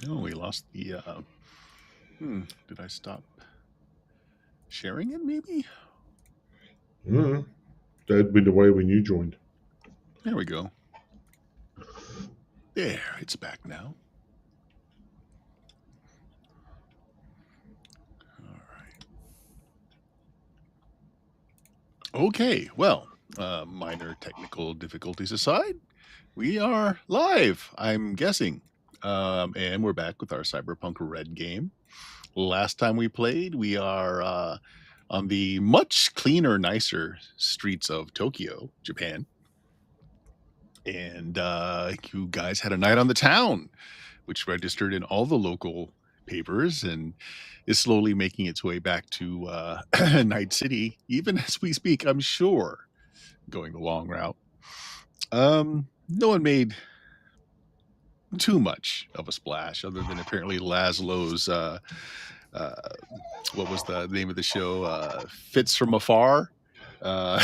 Oh, we lost the. Did I stop sharing it? Maybe. That'd been the way when you joined. There we go. There, it's back now. All right. Okay. Well, minor technical difficulties aside, we are live. I'm guessing, and we're back with our Cyberpunk Red game. Last time we played, we are on the much cleaner, nicer streets of Tokyo, Japan. And you guys had a night on the town, which registered in all the local papers and is slowly making its way back to Night City, even as we speak, I'm sure, going the long route. No one made too much of a splash, other than apparently Laszlo's what was the name of the show? Fits from Afar. I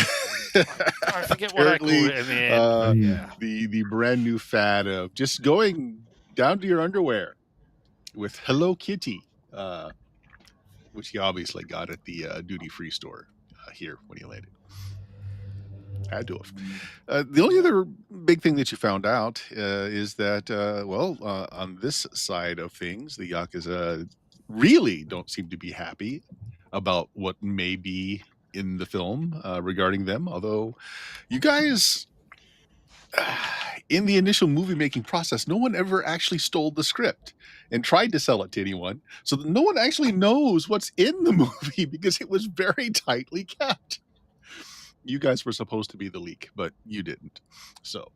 forget what I called it in the end. But yeah. The brand new fad of just going down to your underwear with Hello Kitty, which he obviously got at the duty free store here when he landed. Had to have. The only other big thing that you found out is that, on this side of things, the Yakuza really don't seem to be happy about what may be in the film regarding them. Although you guys, in the initial movie making process, no one ever actually stole the script and tried to sell it to anyone. So that no one actually knows what's in the movie because it was very tightly kept. You guys were supposed to be the leak, but you didn't. So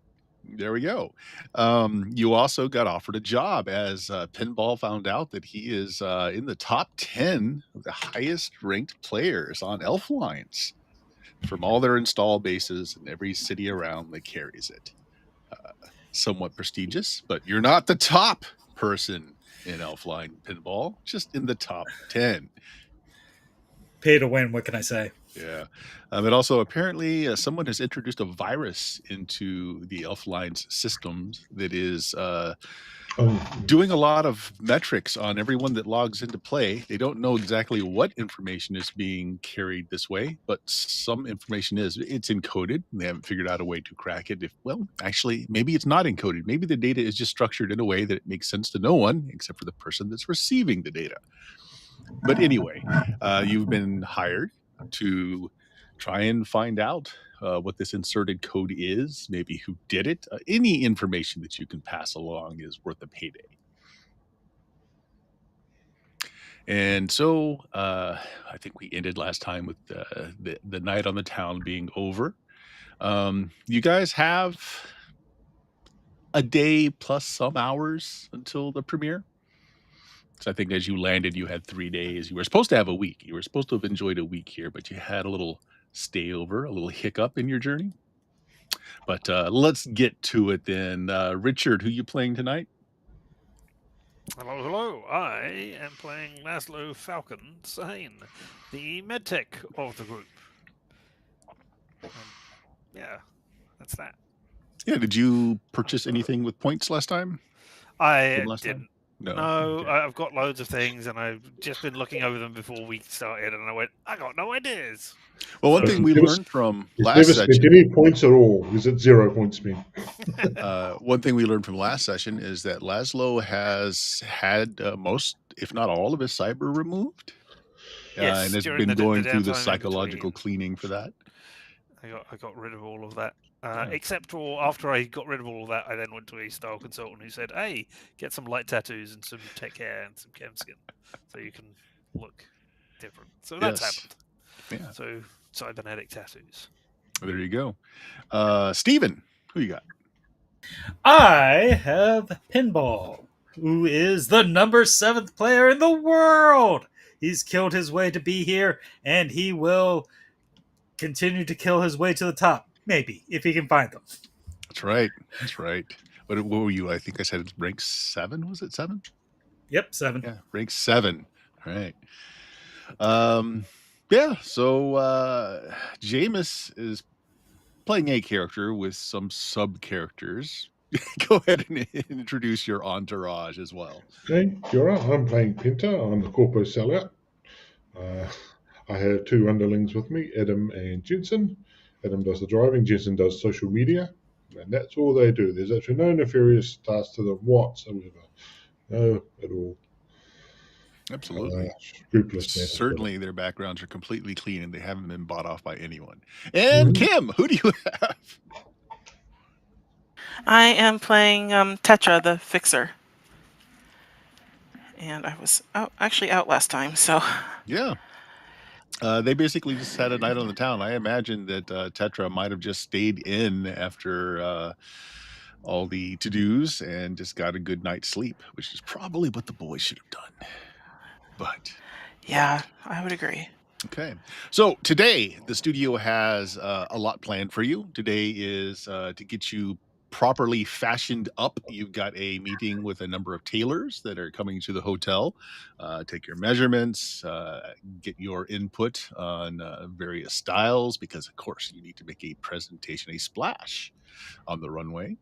there we go. You also got offered a job as Pinball found out that he is in the top 10 of the highest ranked players on Elf Lines from all their install bases in every city around that carries it. Somewhat prestigious, but you're not the top person in Elfline Pinball, just in the top 10. Pay to win, what can I say? Yeah. And also, apparently, someone has introduced a virus into the Elfline's systems that is doing a lot of metrics on everyone that logs into play. They don't know exactly what information is being carried this way, but some information is. It's encoded. They haven't figured out a way to crack it. Actually, maybe it's not encoded. Maybe the data is just structured in a way that it makes sense to no one except for the person that's receiving the data. But anyway, you've been hired to try and find out what this inserted code is, maybe who did it. Any information that you can pass along is worth a payday. And so I think we ended last time with the night on the town being over. You guys have a day plus some hours until the premiere. So I think as you landed, you had 3 days. You were supposed to have a week. You were supposed to have enjoyed a week here, but you had a little stayover, a little hiccup in your journey. But let's get to it then. Richard, who you playing tonight? Hello. I am playing Laszlo Falcon Sane, the medtech of the group. Yeah, that's that. Yeah, did you purchase anything with points last time? I didn't. No, okay. I've got loads of things, and I've just been looking over them before we started, and I went, I got no ideas. Well, one thing we learned from last never session. Spent any points at all. Is it 0 points spent? One thing we learned from last session is that Laszlo has had most, if not all, of his cyber removed. Yes, and has been going through the psychological cleaning for that. I got rid of all of that. Except for after I got rid of all of that, I then went to a style consultant who said, hey, get some light tattoos and some tech hair and some chem skin so you can look different. So that's happened. Yeah. So cybernetic tattoos. There you go. Steven, who you got? I have Pinball, who is the number 7th player in the world. He's killed his way to be here, and he will continue to kill his way to the top. Maybe, if he can find them. That's right. What were you? I think I said it's rank 7. Was it 7? Yep, 7. Yeah, rank 7. All right. Yeah, so Jameis is playing a character with some sub-characters. go ahead and introduce your entourage as well. Okay, you're right. I'm playing Pinter. I'm the corpo sellout. I have two underlings with me, Adam and Jensen. Adam does the driving, Jensen does social media, and that's all they do. There's actually no nefarious tasks to them whatsoever. No, at all. Absolutely. Scrupulous matters. Certainly their backgrounds are completely clean and they haven't been bought off by anyone. And Kim, who do you have? I am playing Tetra, the Fixer. And I was actually out last time, so. Yeah. They basically just had a night on the town. I imagine that Tetra might have just stayed in after all the to-dos and just got a good night's sleep, which is probably what the boys should have done. But yeah, I would agree. Okay. So today, the studio has a lot planned for you. Today is to get you properly fashioned up. You've got a meeting with a number of tailors that are coming to the hotel, take your measurements, get your input on various styles, because, of course, you need to make a presentation, a splash on the runway.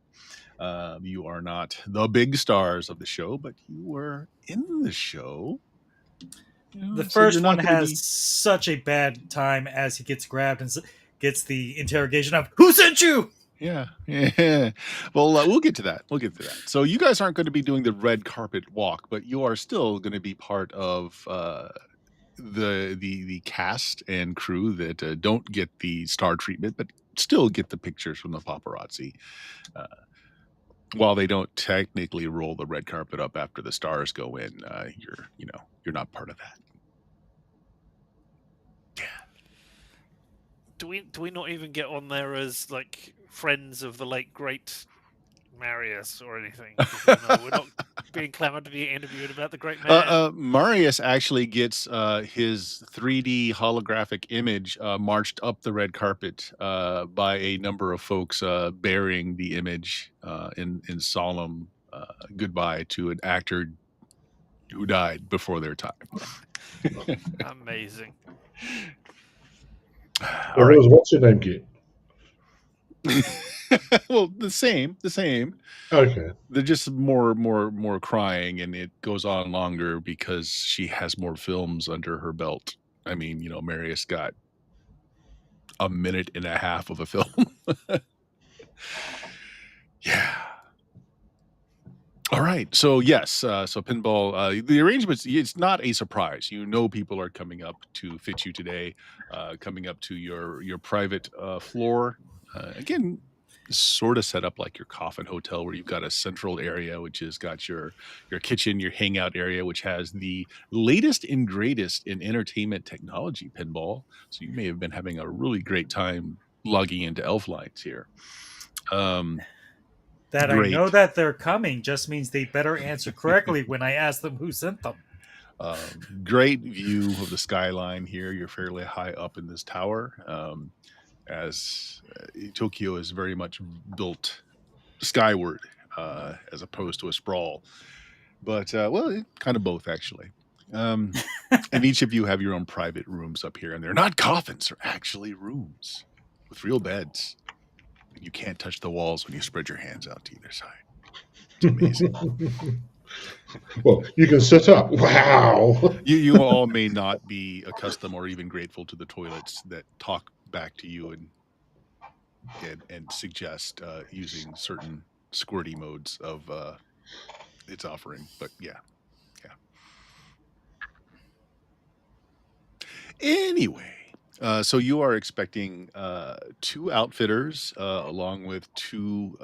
You are not the big stars of the show, but you were in the show. The first one has such a bad time as he gets grabbed and gets the interrogation of "Who sent you?" Yeah. Well, we'll get to that. So you guys aren't going to be doing the red carpet walk, but you are still going to be part of the cast and crew that don't get the star treatment, but still get the pictures from the paparazzi. While they don't technically roll the red carpet up after the stars go in, you're not part of that. Do we not even get on there as like friends of the late great Marius or anything? We're not being clamored to be interviewed about the great man. Marius actually gets his 3D holographic image marched up the red carpet by a number of folks bearing the image in solemn goodbye to an actor who died before their time. Amazing. All right. What's your name, Kit? Well, the same. Okay. They're just more crying, and it goes on longer because she has more films under her belt. I mean, Marius got a minute and a half of a film. Yeah. All right. So yes. So Pinball. The arrangements. It's not a surprise. People are coming up to fit you today. Coming up to your private floor. Again, sort of set up like your coffin hotel, where you've got a central area which has got your kitchen, your hangout area, which has the latest and greatest in entertainment technology, Pinball. So you may have been having a really great time logging into Elf Lines here. That great. I know that they're coming just means they better answer correctly when I ask them who sent them. Great view of the skyline here. You're fairly high up in this tower. As Tokyo is very much built skyward as opposed to a sprawl. But, kind of both, actually. And each of you have your own private rooms up here. And they're not coffins. They're actually rooms with real beds. You can't touch the walls when you spread your hands out to either side. It's amazing. Well, you can sit up. Wow. You all may not be accustomed or even grateful to the toilets that talk back to you and suggest using certain squirty modes of its offering. But yeah. Anyway, so you are expecting 2 outfitters along with 2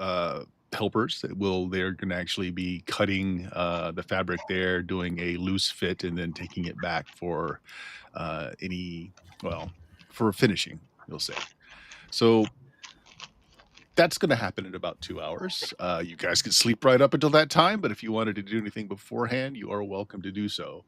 helpers that they're going to actually be cutting the fabric there, doing a loose fit, and then taking it back for for finishing, you'll say. So that's going to happen in about 2 hours. You guys can sleep right up until that time, but if you wanted to do anything beforehand, you are welcome to do so.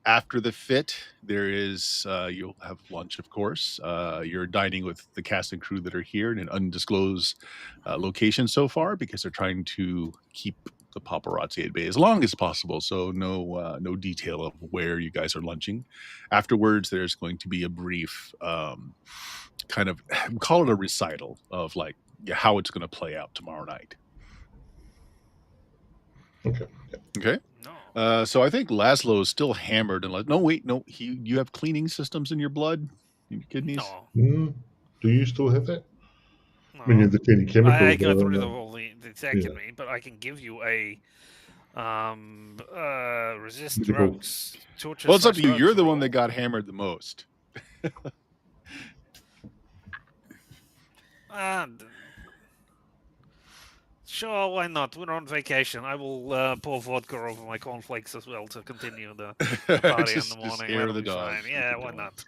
After the fit, there is you'll have lunch, of course. You're dining with the cast and crew that are here in an undisclosed location so far, because they're trying to keep the paparazzi at bay as long as possible. So no detail of where you guys are lunching. Afterwards, there's going to be a brief kind of, call it a recital of like how it's going to play out tomorrow night. Okay. Okay. No. So I think Laszlo is still hammered. No, wait, no. You have cleaning systems in your blood, in your kidnees. No. Do you still have that? No. I mean, you have the cleaning chemicals. I got there, rid and, of all the attack in me, but I can give you a resist Medical. drugs torture. Well, it's up to you. drugs You're the one roll. that got hammered the most. Sure, why not? We're on vacation. I will pour vodka over my cornflakes as well to continue the party in the morning. Scare That'll the be dogs. fine. Yeah, Keep it why going. not?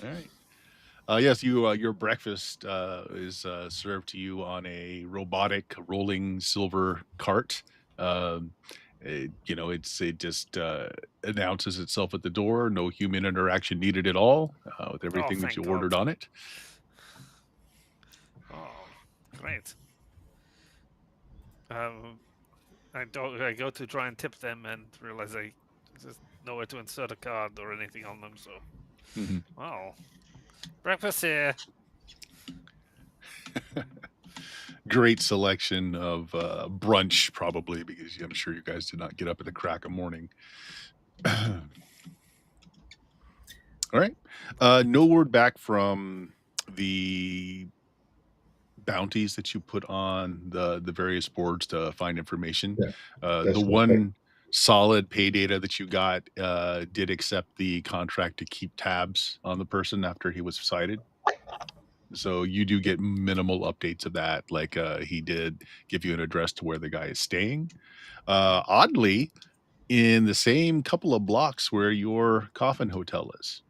All right. Yes, your breakfast is served to you on a robotic rolling silver cart. It just announces itself at the door. No human interaction needed at all. With everything that thank you God. ordered on it. Oh, great. I go to try and tip them and realize I just nowhere to insert a card or anything on them. So, well, breakfast here. Great selection of brunch, probably, because I'm sure you guys did not get up at the crack of morning. All right. No word back from the bounties that you put on the various boards to find information. The one solid pay data that you got did accept the contract to keep tabs on the person after he was cited. So you do get minimal updates of that. Like he did give you an address to where the guy is staying. Oddly, in the same couple of blocks where your coffin hotel is.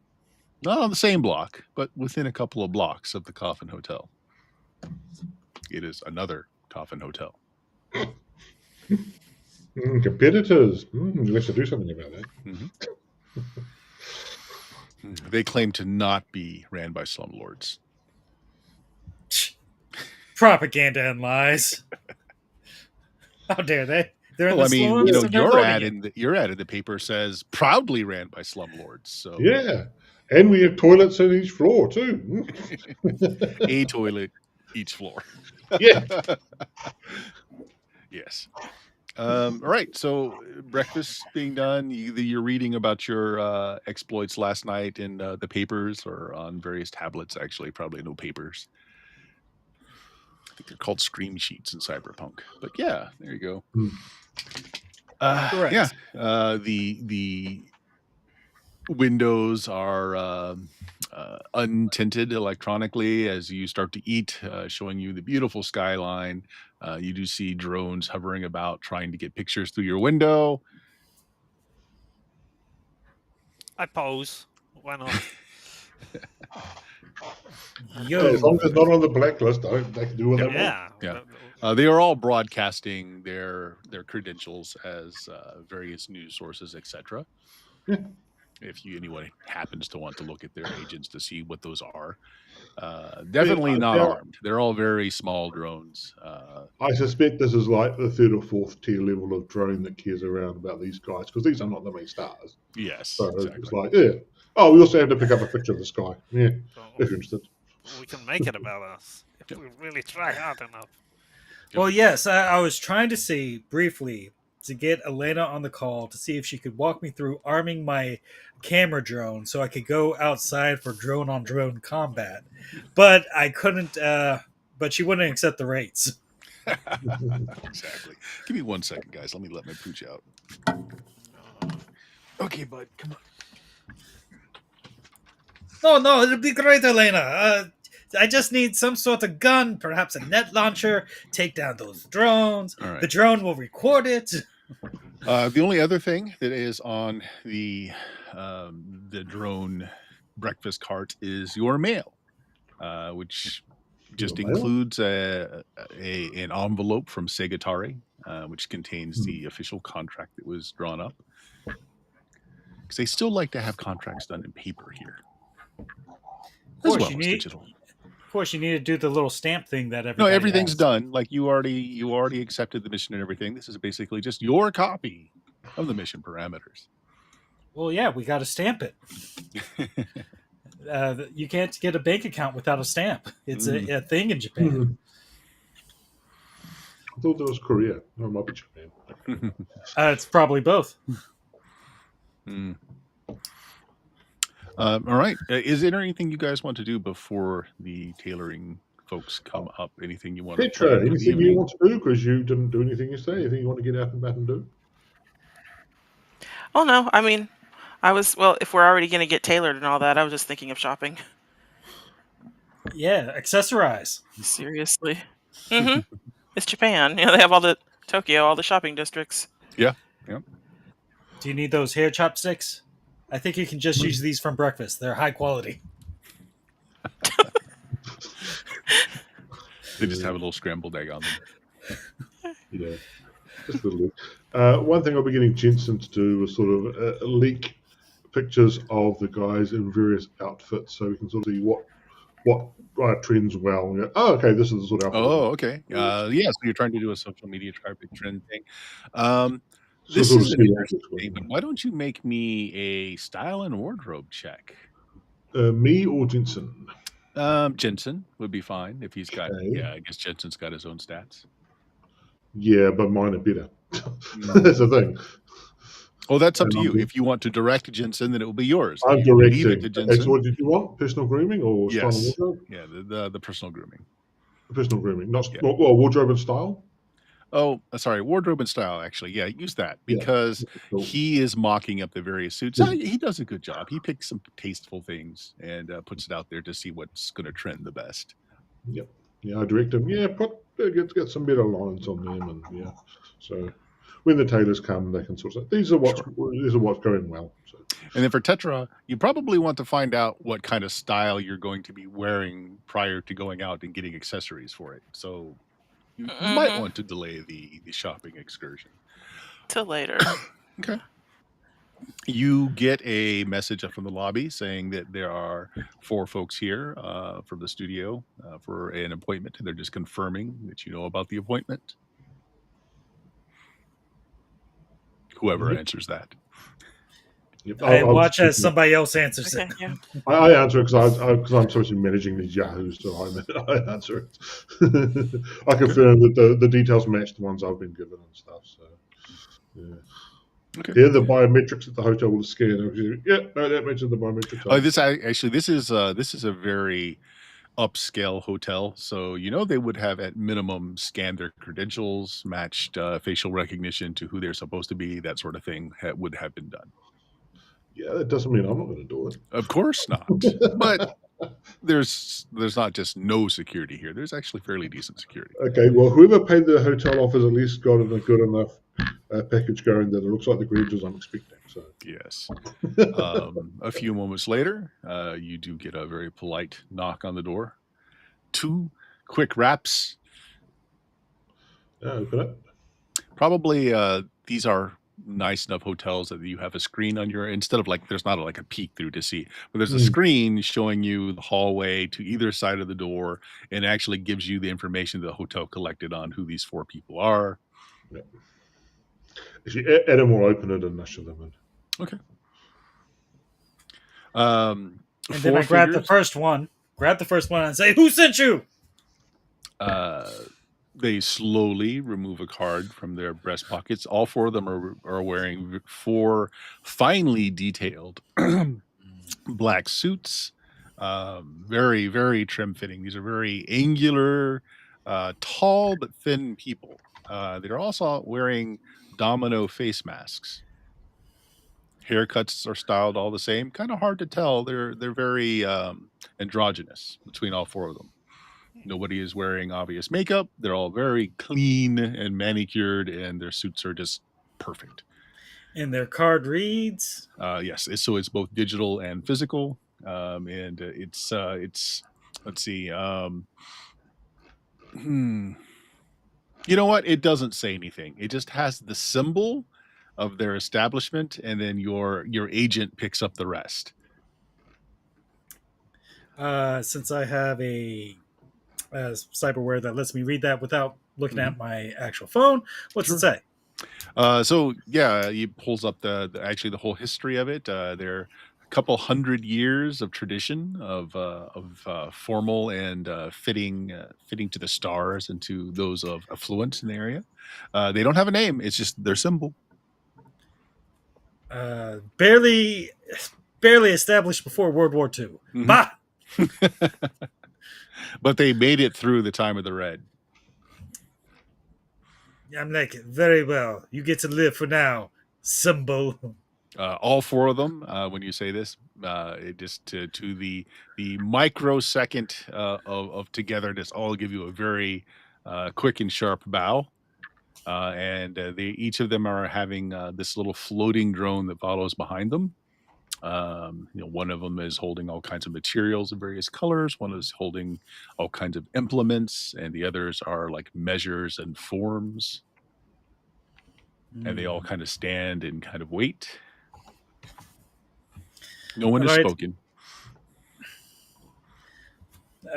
Not on the same block, but within a couple of blocks of the coffin hotel. It is another coffin hotel. Competitors. Let's do something about that. They claim to not be ran by slumlords. Propaganda and lies. How dare they? They're in the slums, your ad in the paper says proudly ran by slumlords. So yeah, and we have toilets on each floor too. A toilet each floor. Yeah. Yes. All right. So breakfast being done. You're reading about your exploits last night in the papers or on various tablets. Actually, probably no papers. I think they're called screen sheets in Cyberpunk. But yeah, there you go. Correct. Yeah. The windows are untinted electronically as you start to eat, showing you the beautiful skyline. You do see drones hovering about trying to get pictures through your window. I pose. Why not? As long as it's not on the blacklist, they can do what they want. Yeah. They are all broadcasting their credentials as various news sources, etc. If anyone happens to want to look at their agents to see what those are. Definitely not armed. They're all very small drones. I suspect this is like the third or fourth tier level of drone that cares around about these guys, because these are not the main stars. Yes, so exactly. It's like, yeah. Oh, we also have to pick up a picture of the sky. Yeah, if you're interested. We can make it about us if we really try hard enough. Well, yes, I was trying to see briefly to get Elena on the call to see if she could walk me through arming my camera drone so I could go outside for drone-on-drone combat. But I couldn't, but she wouldn't accept the rates. Exactly. Give me 1 second, guys. Let me let my pooch out. Okay, bud, come on. No, it'll be great, Elena. I just need some sort of gun, perhaps a net launcher, take down those drones. All right. The drone will record it. The only other thing that is on the drone breakfast cart is your mail, which just includes an envelope from Segatari, which contains the official contract that was drawn up. Because they still like to have contracts done in paper here, as well as digital. Of course, you need to do the little stamp thing that everybody No, everything's has. done. Like you already accepted the mission and everything. This is basically just your copy of the mission parameters. Well, yeah, we got to stamp it. You can't get a bank account without a stamp. It's a thing in Japan. I thought that was Korea. No, it might be Japan. It's probably both. Mm. All right. Is there anything you guys want to do before the tailoring folks come up? Anything you want to Petra, plan for the anything you evening? want to do? Because you didn't do anything yesterday. Anything you want to get out and about and do? Oh no, I mean, if we're already going to get tailored and all that, I was just thinking of shopping. Yeah, accessorize. Seriously. Mm-hmm. It's Japan. They have all the Tokyo, all the shopping districts. Yeah. Do you need those hair chopsticks? I think you can just use these from breakfast. They're high quality. They just have a little scrambled egg on them. Yeah, just a little bit. One thing I'll be getting Jensen to do was sort of leak pictures of the guys in various outfits, so we can sort of see what trends well. And go, oh, okay, this is the sort of outfit. Oh, okay. Yeah, so you're trying to do a social media traffic trend thing. So This sort of is an see what interesting works thing, but well. why don't you make me a style and wardrobe check? Me or Jensen? Jensen would be fine if he's got. Okay. Yeah, I guess Jensen's got his own stats. Yeah, but mine are better. That's the thing. Oh, that's up And to you. If you want to direct Jensen, then it will be yours. I'm If you leave it directing. to Okay, Jensen. so what did you want? Personal grooming or style and Yes. wardrobe? Yeah, the personal grooming. Personal grooming, not Yeah. well, wardrobe and style. Oh, sorry, wardrobe and style. Actually, yeah, use that Yeah. because Cool. he is mocking up the various suits. He does a good job. He picks some tasteful things and puts it out there to see what's going to trend the best. Yep. Yeah, I direct him. Yeah, get some better lines on them, and yeah. So when the tailors come, they can sort of say these are what's going well. So. And then for Tetra, you probably want to find out what kind of style you're going to be wearing prior to going out and getting accessories for it. So you might want to delay the shopping excursion till later. Okay. You get a message up from the lobby saying that there are 4 folks here from the studio for an appointment. They're just confirming that you know about the appointment. Whoever answers that. Yep. I watch as somebody else answers Okay, it. yeah. I answer because I'm supposed to be managing these yahoos, so I answer it. I confirm that the details match the ones I've been given and stuff. So, yeah. Okay. Here, the biometrics at the hotel will scan. Yeah, no, that matches the biometrics. Oh, this is a very upscale hotel, so they would have at minimum scanned their credentials, matched facial recognition to who they're supposed to be, that sort of thing would have been done. Yeah, that doesn't mean I'm not going to do it. Of course not. But there's not just no security here. There's actually fairly decent security. Okay, well, whoever paid the hotel off has at least got a good enough package going that it looks like the credentials I'm expecting. So yes. A few moments later, you do get a very polite knock on the door. 2 quick raps. Open it. Probably these are nice enough hotels that you have a screen on your, instead of there's not a peek through to see, but there's a screen showing you the hallway to either side of the door, and actually gives you the information the hotel collected on who these 4 people are. Yeah. Actually, Adam will open it and usher them in. Okay. And then I grab the first one and say, "Who sent you?" They slowly remove a card from their breast pockets. All 4 of them are wearing 4 finely detailed black suits. Very, very trim fitting. These are very angular, tall but thin people. They're also wearing domino face masks. Haircuts are styled all the same. Kind of hard to tell. They're very androgynous between all 4 of them. Nobody is wearing obvious makeup. They're all very clean and manicured, and their suits are just perfect. And their card reads? Yes. So it's both digital and physical. And it's let's see. You know what? It doesn't say anything. It just has the symbol of their establishment, and then your agent picks up the rest. Since I have a cyberware that lets me read that without looking at my actual phone, what's it say? So yeah, he pulls up the whole history of it. They're couple hundred years of tradition of formal and fitting to the stars and to those of affluence in the area. They don't have a name; it's just their symbol. Barely established before World War II. Mhm. Bah! But they made it through the time of the Red. I'm like, very well. You get to live for now, symbol. All four of them, when you say this, it just to the microsecond of togetherness, all give you a very quick and sharp bow. And they each of them are having this little floating drone that follows behind them. One of them is holding all kinds of materials of various colors. One is holding all kinds of implements, and the others are like measures and forms. And they all kind of stand and kind of wait. No one has Alright. spoken.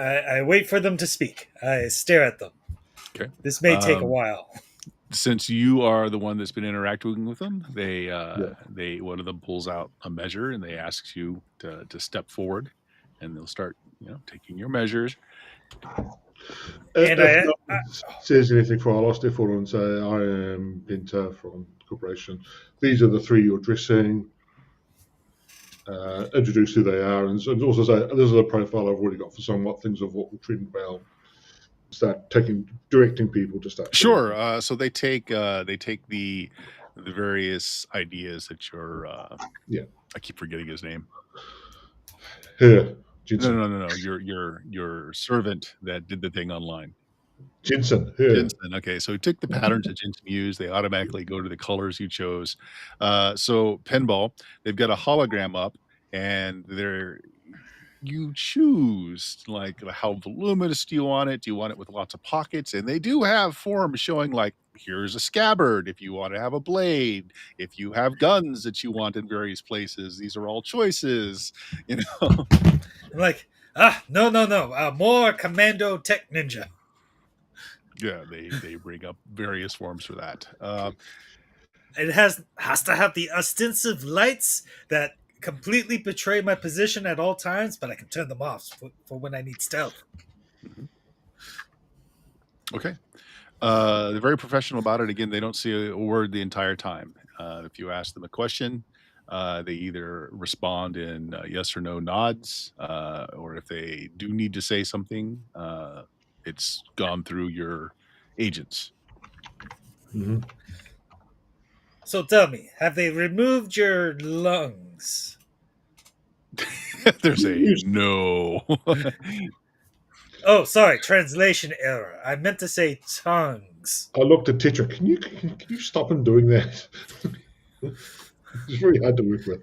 I wait for them to speak. I stare at them. Okay. This may take a while. Since you are the one that's been interacting with them, they one of them pulls out a measure and they ask you to step forward, and they'll start taking your measures. And And if no one says anything for I'll step forward and say, I am Pinter from the corporation. These are the three you're addressing. Introduce who they are, and also say, this is a profile I've already got for somewhat things of what we're treating well. Start directing people to start. Sure. So they take the various ideas that you're. I keep forgetting his name. Here, Jensen. No. Your servant that did the thing online. Jensen. Here. Jensen. Okay, so he took the patterns that Jensen used. They automatically go to the colors you chose. So Pinball, they've got a hologram up, and you choose like how voluminous do you want it? Do you want it with lots of pockets? And they do have forms showing like here's a scabbard if you want to have a blade, if you have guns that you want in various places. These are all choices, I'm like, no. More Commando Tech Ninja. Yeah, they bring up various forms for that. It has to have the ostensive lights that completely betray my position at all times, but I can turn them off for when I need stealth. Okay. They're very professional about it. Again, they don't say a word the entire time. If you ask them a question, they either respond in yes or no nods, or if they do need to say something, it's gone through your agents. Mm-hmm. So tell me, have they removed your lungs? There's a no. Oh, sorry, translation error. I meant to say tongues. I looked at Tetra. Can you stop him doing that? It's very hard to work with.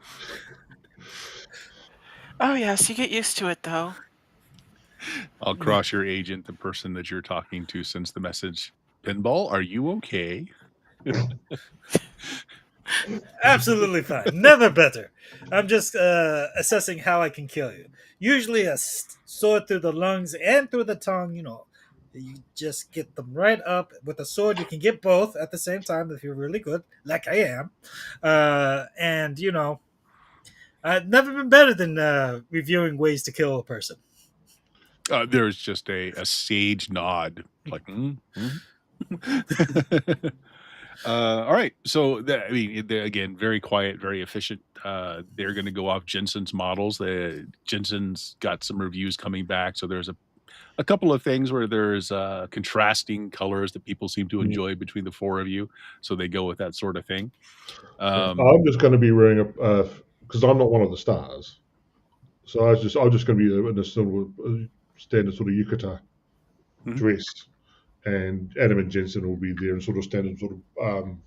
Oh yes, you get used to it though. I'll cross your agent, the person that you're talking to, sends the message. Pinball, are you okay? Absolutely fine. Never better. I'm just assessing how I can kill you. Usually a sword through the lungs and through the tongue, you just get them right up. With a sword, you can get both at the same time if you're really good, like I am. And, I've never been better than reviewing ways to kill a person. There's just a sage nod, like, all right. So, they're again very quiet, very efficient. They're going to go off Jensen's models. Jensen's got some reviews coming back. So there's a couple of things where there's contrasting colors that people seem to enjoy between the four of you. So they go with that sort of thing. I'm just going to be wearing because I'm not one of the stars. So I'm just going to be in a sort of standard sort of yukata dress. And Adam and Jensen will be there in sort of standard sort of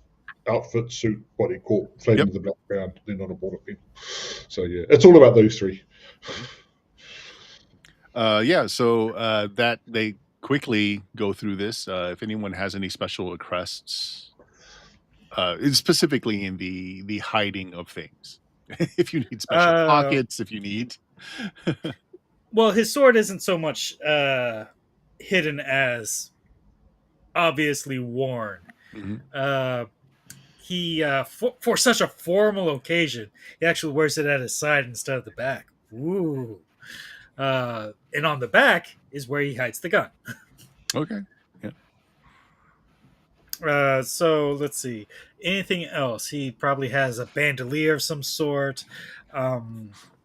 outfit, suit, body corp, flat in the background. They're not a border people. So yeah, it's all about those three. So that they quickly go through this. If anyone has any special requests, specifically in the hiding of things, if you need special pockets, if you need. Well, his sword isn't so much hidden as obviously worn. he for such a formal occasion, he actually wears it at his side instead of the back. Ooh. And on the back is where he hides the gun. Okay. So let's see. Anything else? He probably has a bandolier of some sort, a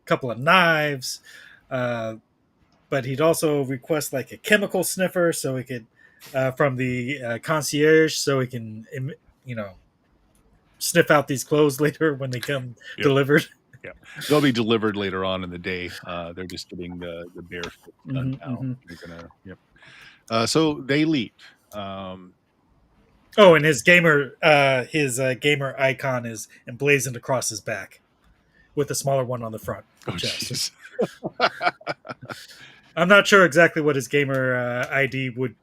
couple of knives, but he'd also request like a chemical sniffer so he could, from the concierge, so he can, sniff out these clothes later when they come Yep. delivered. Yeah, they'll be delivered later on in the day. They're just getting the bare fit done now. They're gonna. Yep. So they leave. Oh, and his gamer icon is emblazoned across his back, with a smaller one on the front chest. I'm not sure exactly what his gamer ID would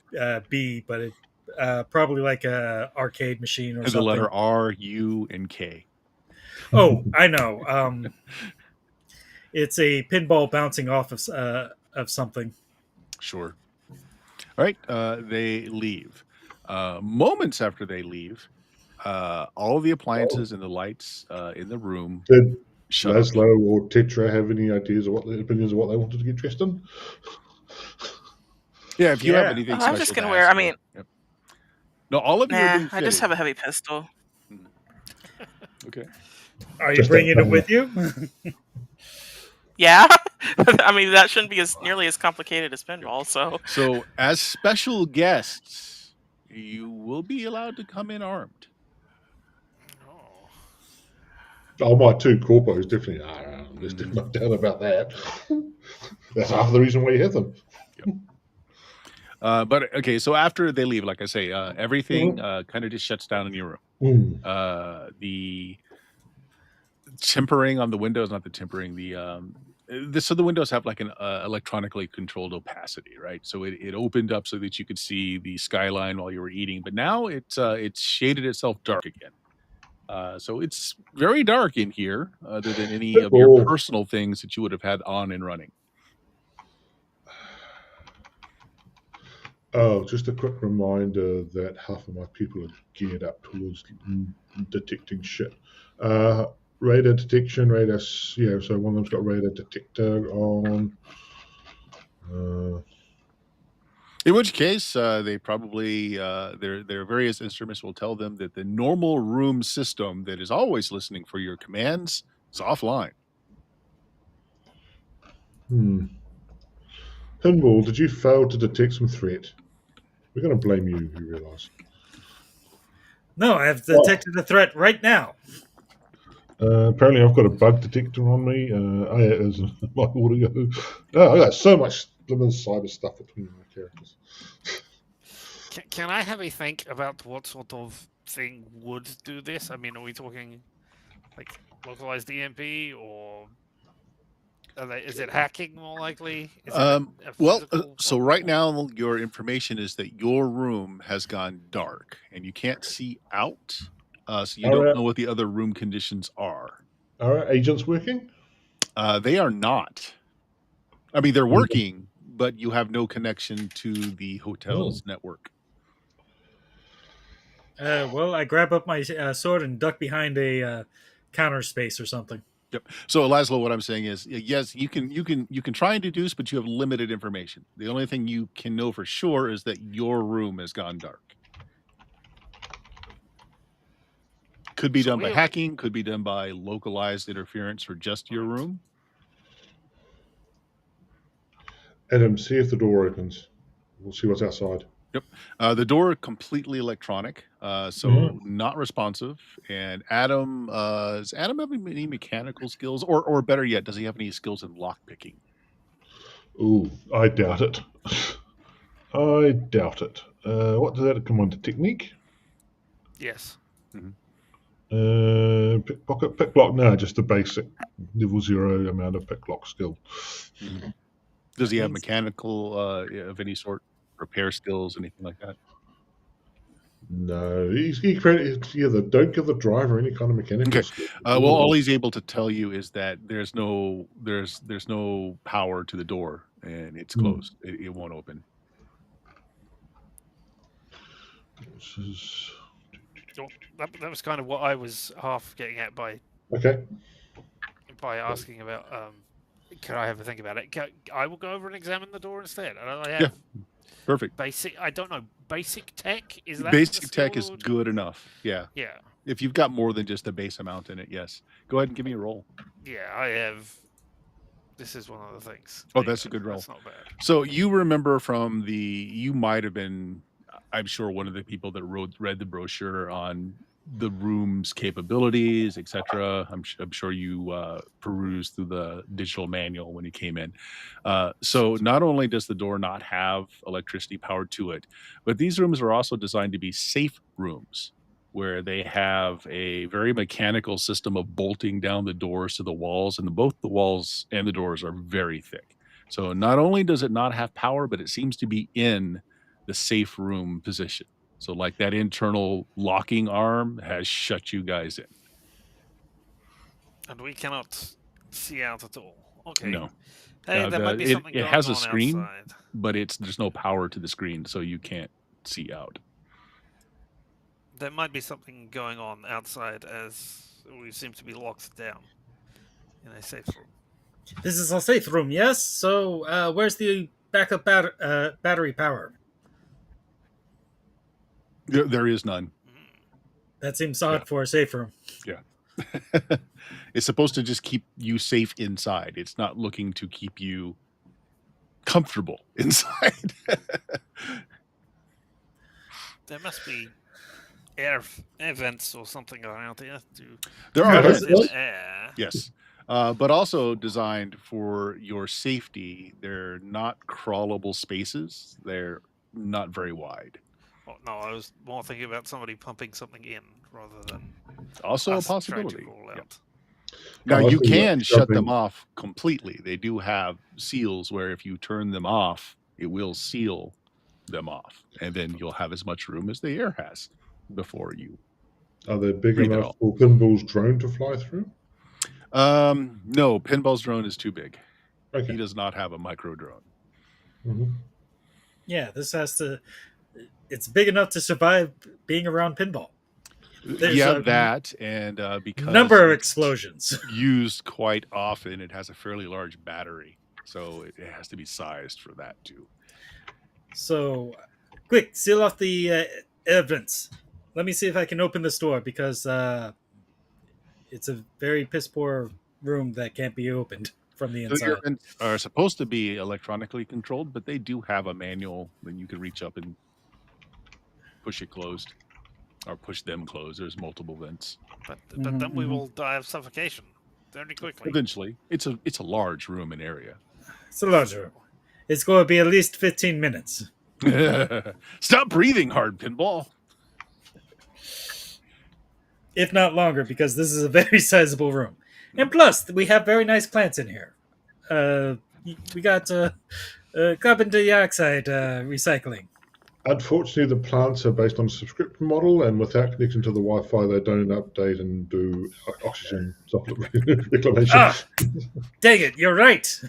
be, but it probably like a arcade machine or and something. the letter R, U, and K. Oh, I know. It's a pinball bouncing off of something. Sure. All right. They leave. Moments after they leave, all of the appliances and the lights in the room Did shut off. Laszlo or Tetra have any ideas of what their opinions of what they wanted to get dressed in? Yeah, if you have Yeah. anything I'm special just to gonna wear. ask I for. mean, Yep. No, all of you are nah. being I just fitted. have a heavy pistol. Okay. Are you Just bringing that it with you? Yeah, I mean that shouldn't be as nearly as complicated as pinball. So, as special guests, you will be allowed to come in armed. Oh, my two corpos definitely are. There's no doubt about that. That's half the reason why you have them. But okay, so after they leave, like I say, everything kind of just shuts down in your room. The tempering on the windows, not the tempering, so the windows have like an electronically controlled opacity, right? So it opened up so that you could see the skyline while you were eating, but now it's shaded itself dark again. So it's very dark in here, other than any of your personal things that you would have had on and running. Oh, just a quick reminder that half of my people are geared up towards detecting shit. Radar detection, radar. Yeah, so one of them's got radar detector on. In which case, they probably their various instruments will tell them that the normal room system that is always listening for your commands is offline. Pinball, did you fail to detect some threat? We're going to blame you realise. No, I have detected a threat right now. Apparently, I've got a bug detector on me. As my audio. Oh, I got so much cyber stuff between my characters. Can I have a think about what sort of thing would do this? I mean, are we talking like localized EMP, or is it hacking more likely? Is it a so right now your information is that your room has gone dark and you can't see out, so you don't know what the other room conditions are. Are our agents working? They are not. I mean, they're working, but you have no connection to the hotel's network. Well, I grab up my sword and duck behind a counter space or something. Yep. So, Laszlo, what I'm saying is, yes, you can try and deduce, but you have limited information. The only thing you can know for sure is that your room has gone dark. Could be done by hacking, could be done by localized interference for just your room. Adam, see if the door opens. We'll see what's outside. Yep. The door completely electronic, so not responsive. And Adam, does Adam have any mechanical skills, or better yet, does he have any skills in lock picking? Ooh, I doubt it. I doubt it. What does that come on to? Technique? Yes. Pickpocket, picklock? No, just a basic level 0 amount of picklock skill. Does he have mechanical of any sort? Repair skills, anything like that? No, don't give the driver any kind of mechanical skill. Well, all he's able to tell you is that there's no power to the door and it's closed. It won't open. That was kind of what I was half getting at by Okay. asking about. Can I have a think about it? I will go over and examine the door instead. I Yeah. have Perfect. basic. I don't know. Basic tech is that the Basic skill tech is that would- good enough. Yeah. Yeah, If you've got more than just a base amount in it, yes. Go ahead and give me a roll. yeah. I have. This is one of the things. Oh, There you that's a go. good roll. That's not bad. So you remember from you might have been, I'm sure, one of the people that read the brochure on the room's capabilities, etc. I'm sure you perused through the digital manual when you came in. So not only does the door not have electricity power to it, but these rooms are also designed to be safe rooms, where they have a very mechanical system of bolting down the doors to the walls, and both the walls and the doors are very thick. So not only does it not have power, but it seems to be in the safe room position. So like that internal locking arm has shut you guys in. And we cannot see out at all. Okay. No. Hey, there might be something It going has a on screen, outside. but there's no power to the screen, so you can't see out. There might be something going on outside as we seem to be locked down in a safe room. This is a safe room, yes? So, where's the backup battery power? There is none. That seems odd for a safe room. Yeah. It's supposed to just keep you safe inside. It's not looking to keep you comfortable inside. There must be air vents or something around here to There are vents. in air. Yes. But also designed for your safety. They're not crawlable spaces. They're not very wide. Well, no, I was more thinking about somebody pumping something in rather than Also a us trying possibility. to crawl Yeah. out. Now Oh, I you see. can shut them Jumping. off completely. They do have seals where if you turn them off, it will seal them off, and then you'll have as much room as the air has before you. Are they big Breathe it enough all. for Pinball's drone to fly through? No, Pinball's drone is too big. Okay. He does not have a micro drone. Mhm. Yeah, this has to. It's big enough to survive being around Pinball. There's Yeah, a that and because number of it's explosions. used quite often, it has a fairly large battery, so it has to be sized for that too. So, quick, seal off the evidence. Let me see if I can open this door because it's a very piss poor room that can't be opened from the So your inside. vents are supposed to be electronically controlled, but they do have a manual that you can reach up and push it closed or push them closed. There's multiple vents. But then we will die of suffocation very quickly. Eventually, it's a large room and area. It's a large room. It's going to be at least 15 minutes. Stop breathing hard, Pinball. If not longer, because this is a very sizable room. And plus, we have very nice plants in here. We got carbon dioxide recycling. Unfortunately, the plants are based on a subscription model, and without connecting to the Wi-Fi, they don't update and do oxygen reclamation. Ah, dang it! You're right.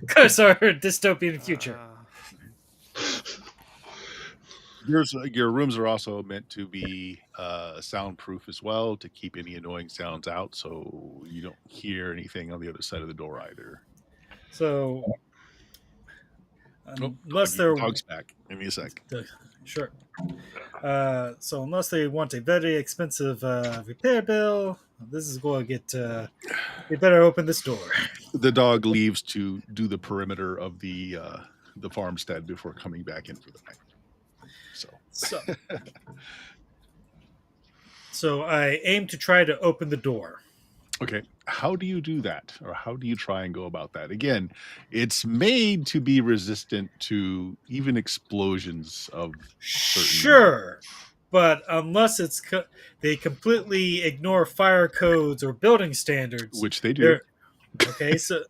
Curse our dystopian future. Your rooms are also meant to be soundproof as well, to keep any annoying sounds out, so you don't hear anything on the other side of the door either. So, Oh, unless they're dog's back. Give me a sec. sure. So unless they want a very expensive repair bill, this is going to get. We better open this door. The dog leaves to do the perimeter of the farmstead before coming back in for the night. So I aim to try to open the door. Okay, how do you do that, or how do you try and go about that? Again, it's made to be resistant to even explosions of certain. Sure, but unless it's they completely ignore fire codes or building standards, which they do. Okay, so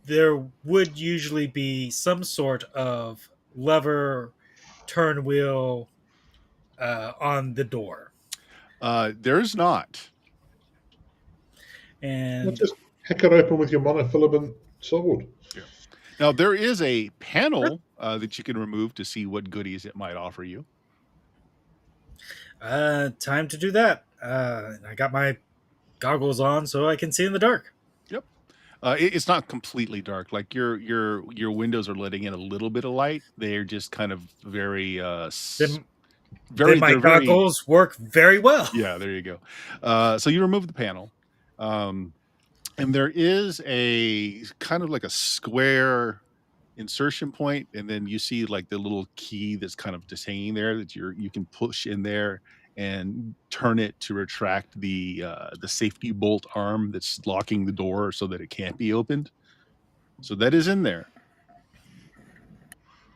there would usually be some sort of lever, turn wheel on the door. There's not. And just hack it open with your monofilament sword. Yeah. Now, there is a panel that you can remove to see what goodies it might offer you. Time to do that. I got my goggles on so I can see in the dark. Yep. It's not completely dark. Like your windows are letting in a little bit of light. They're just kind of very Then very my they're very goggles work very well. yeah, there you go. So you remove the panel. And there is a kind of like a square insertion point, and then you see like the little key that's kind of just hanging there that you can push in there and turn it to retract the safety bolt arm that's locking the door so that it can't be opened. So that is in there.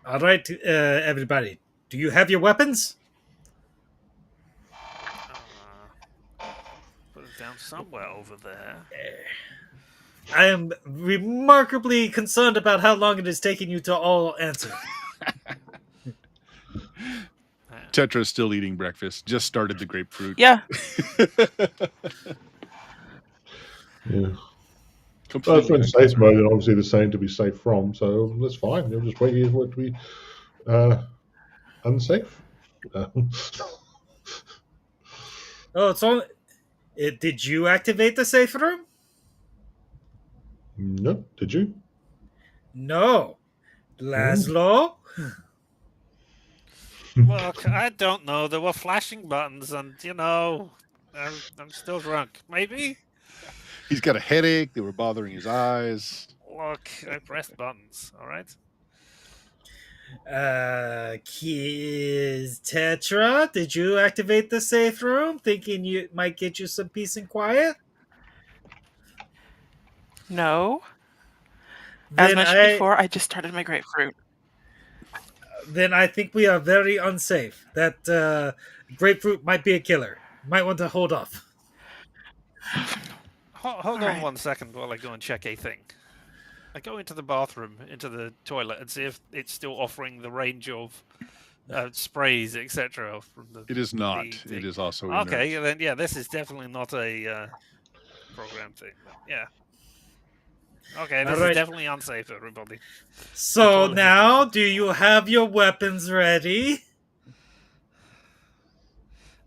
All right, everybody. Do you have your weapons? Put it down somewhere over there. I am remarkably concerned about how long it is taking you to all answer. Tetra's still eating breakfast. Just started the grapefruit. Yeah. Yeah. Completely Well, in safe mode, and obviously the same to be safe from, so that's fine. You'll just wait here for it to be unsafe. Oh, it's only. Did you activate the safe room? No, did you? No. Laszlo? Look, I don't know. There were flashing buttons, and I'm still drunk. Maybe. He's got a headache. They were bothering his eyes. Look, I pressed buttons. All right. Kids Tetra, did you activate the safe room thinking you might get you some peace and quiet? No. As Then mentioned before, I just started my grapefruit. Then I think we are very unsafe. That grapefruit might be a killer. Might want to hold off. Hold All on right. 1 second while I go and check a thing. I go into the bathroom, into the toilet, and see if it's still offering the range of sprays, etc. From the. It is not. the It is also okay. Then yeah, this is definitely not a program thing. But yeah. Okay, this All right. is definitely unsafe, everybody. So toilet now, is- do you have your weapons ready?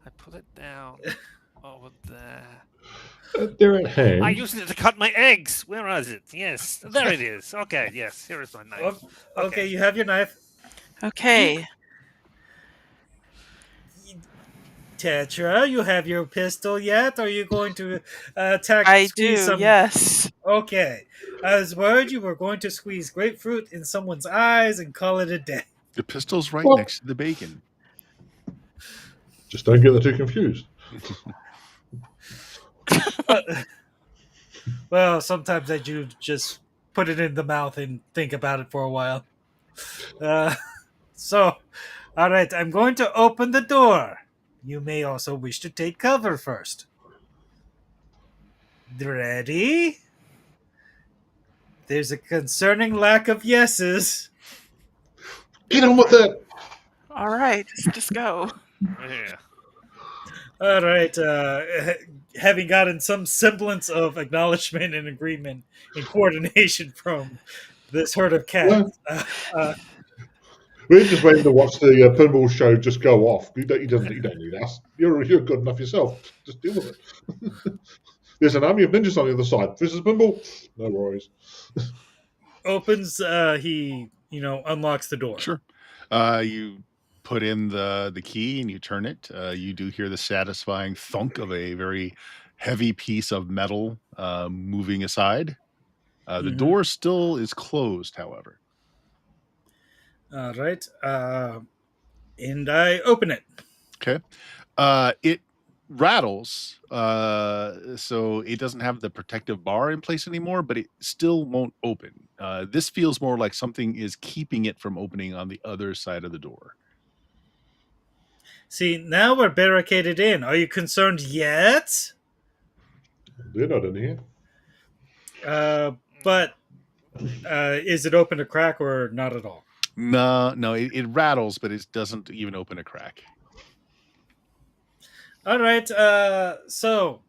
I put it down over there. They're at hand. I used it to cut my eggs. Where is it? Yes, there it is. Okay, yes, here is my knife. Okay, you have your knife. Okay. Tetra, you have your pistol yet? Are you going to attack? I squeeze do, some... yes. Okay. I was worried you were going to squeeze grapefruit in someone's eyes and call it a day. The pistol's right Well- next to the bacon. Just don't get the two confused. Well, sometimes I do just put it in the mouth and think about it for a while. So, all right, I'm going to open the door. You may also wish to take cover first. Ready? There's a concerning lack of yeses. Get on with that. All right, just go. Yeah. All right, having gotten some semblance of acknowledgement and agreement and coordination from this herd of cats, We're just waiting to watch the pinball show just go off. You don't need us. You're good enough yourself. Just deal with it. There's an army of ninjas on the other side. This is pinball. No worries. opens, he unlocks the door. Sure. You put in the key and you turn it. You do hear the satisfying thunk of a very heavy piece of metal moving aside. The Mhm. door still is closed, however. All right, and I open it. Okay. It rattles, so it doesn't have the protective bar in place anymore, but it still won't open. This feels more like something is keeping it from opening on the other side of the door. See, now we're barricaded in. Are you concerned yet? They're not in here. But is it open to crack or not at all? No, it rattles, but it doesn't even open a crack. All right, so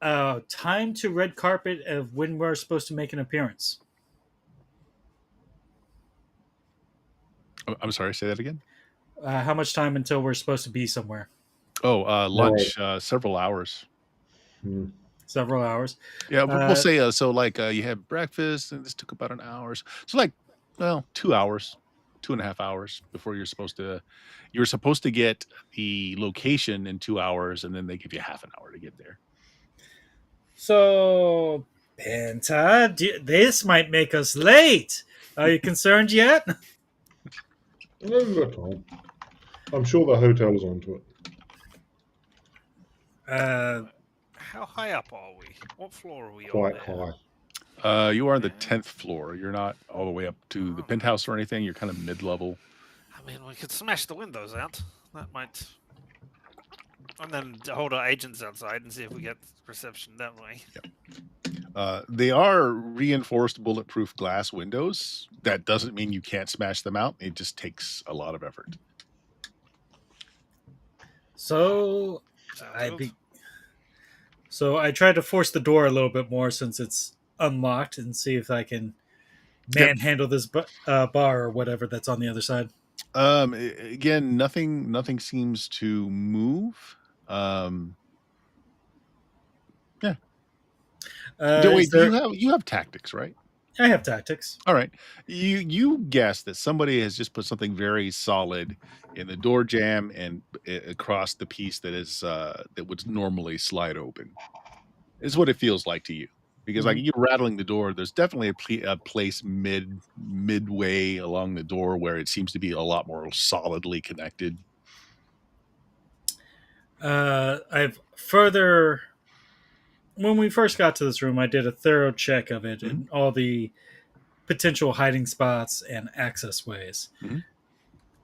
time to red carpet of when we're supposed to make an appearance. I'm sorry, say that again. How much time until we're supposed to be somewhere? Oh, lunch, several hours. Hmm. Several hours. Yeah, we'll say so. Like you had breakfast, and this took about an hour. So like, well, 2 hours, 2.5 hours before you're supposed to get the location in 2 hours, and then they give you half an hour to get there. So, Penta, this might make us late. Are you concerned yet? No, we've got time. I'm sure the hotel is onto it. How high up are we? What floor are we Quite on? high. You are on the Yeah. 10th floor. You're not all the way up to the Oh. penthouse or anything. You're kind of mid-level. I mean, we could smash the windows out. That might. And then hold our agents outside and see if we get reception that way. They are reinforced bulletproof glass windows. That doesn't mean you can't smash them out. It just takes a lot of effort. So, Sounds good. So I tried to force the door a little bit more since it's unlocked and see if I can manhandle this bar or whatever that's on the other side. Again, nothing seems to move. Yeah. Wait, you have tactics, right? I have tactics. All right. You guess that somebody has just put something very solid in the door jamb and across the piece that is that would normally slide open. Is what it feels like to you. Because like you're rattling the door, there's definitely a place midway along the door where it seems to be a lot more solidly connected. I've further. When we first got to this room, I did a thorough check of it and all the potential hiding spots and access ways. Mm-hmm.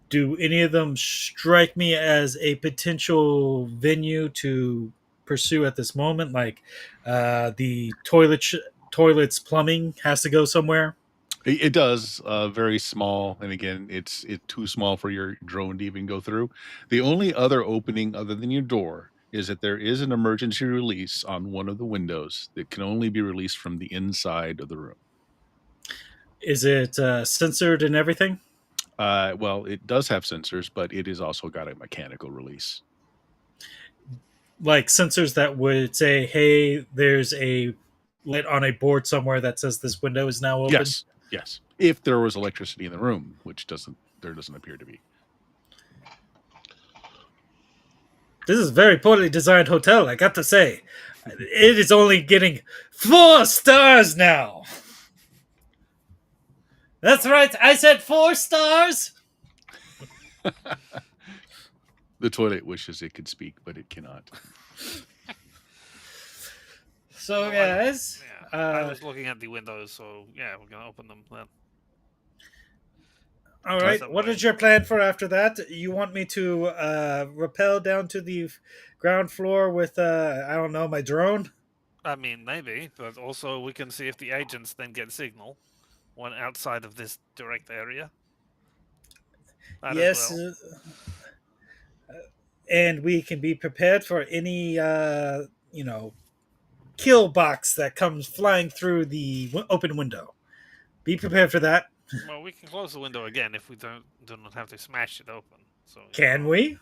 Do any of them strike me as a potential venue to pursue at this moment? Like the toilets plumbing has to go somewhere. It does, very small, and again, it's too small for your drone to even go through. The only other opening other than your door is that there is an emergency release on one of the windows that can only be released from the inside of the room. Is it censored and everything? Well, it does have sensors, but it has also got a mechanical release. Like sensors that would say, "Hey, there's a lit on a board somewhere that says this window is now open." Yes. If there was electricity in the room, which doesn't appear to be. This is a very poorly designed hotel, I got to say. It is only getting 4 stars now. That's right, I said 4 stars. The toilet wishes it could speak, but it cannot. So, guys, I was looking at the windows, so yeah, we're gonna open them then. All right. What is your plan for after that? You want me to rappel down to the ground floor with, I don't know, my drone? I mean, maybe, but also we can see if the agents then get signal one outside of this direct area. Yes. Well. And we can be prepared for any, kill box that comes flying through the open window. Be prepared for that. Well, we can close the window again if we do not have to smash it open. So can we?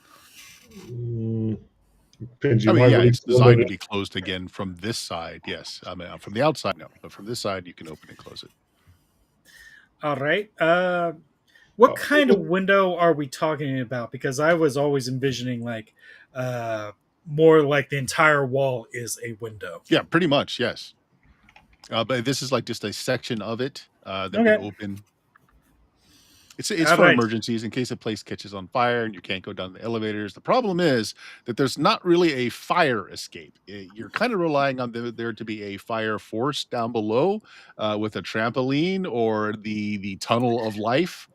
Depends. It's designed to be closed again from this side. Yes, I mean from the outside, no, but from this side you can open and close it. All right. What kind of window are we talking about? Because I was always envisioning like more like the entire wall is a window. Yeah, pretty much. Yes. But this is like just a section of it that would open. It's for emergencies in case a place catches on fire and you can't go down the elevators. The problem is that there's not really a fire escape. You're kind of relying on there to be a fire force down below with a trampoline or the tunnel of life.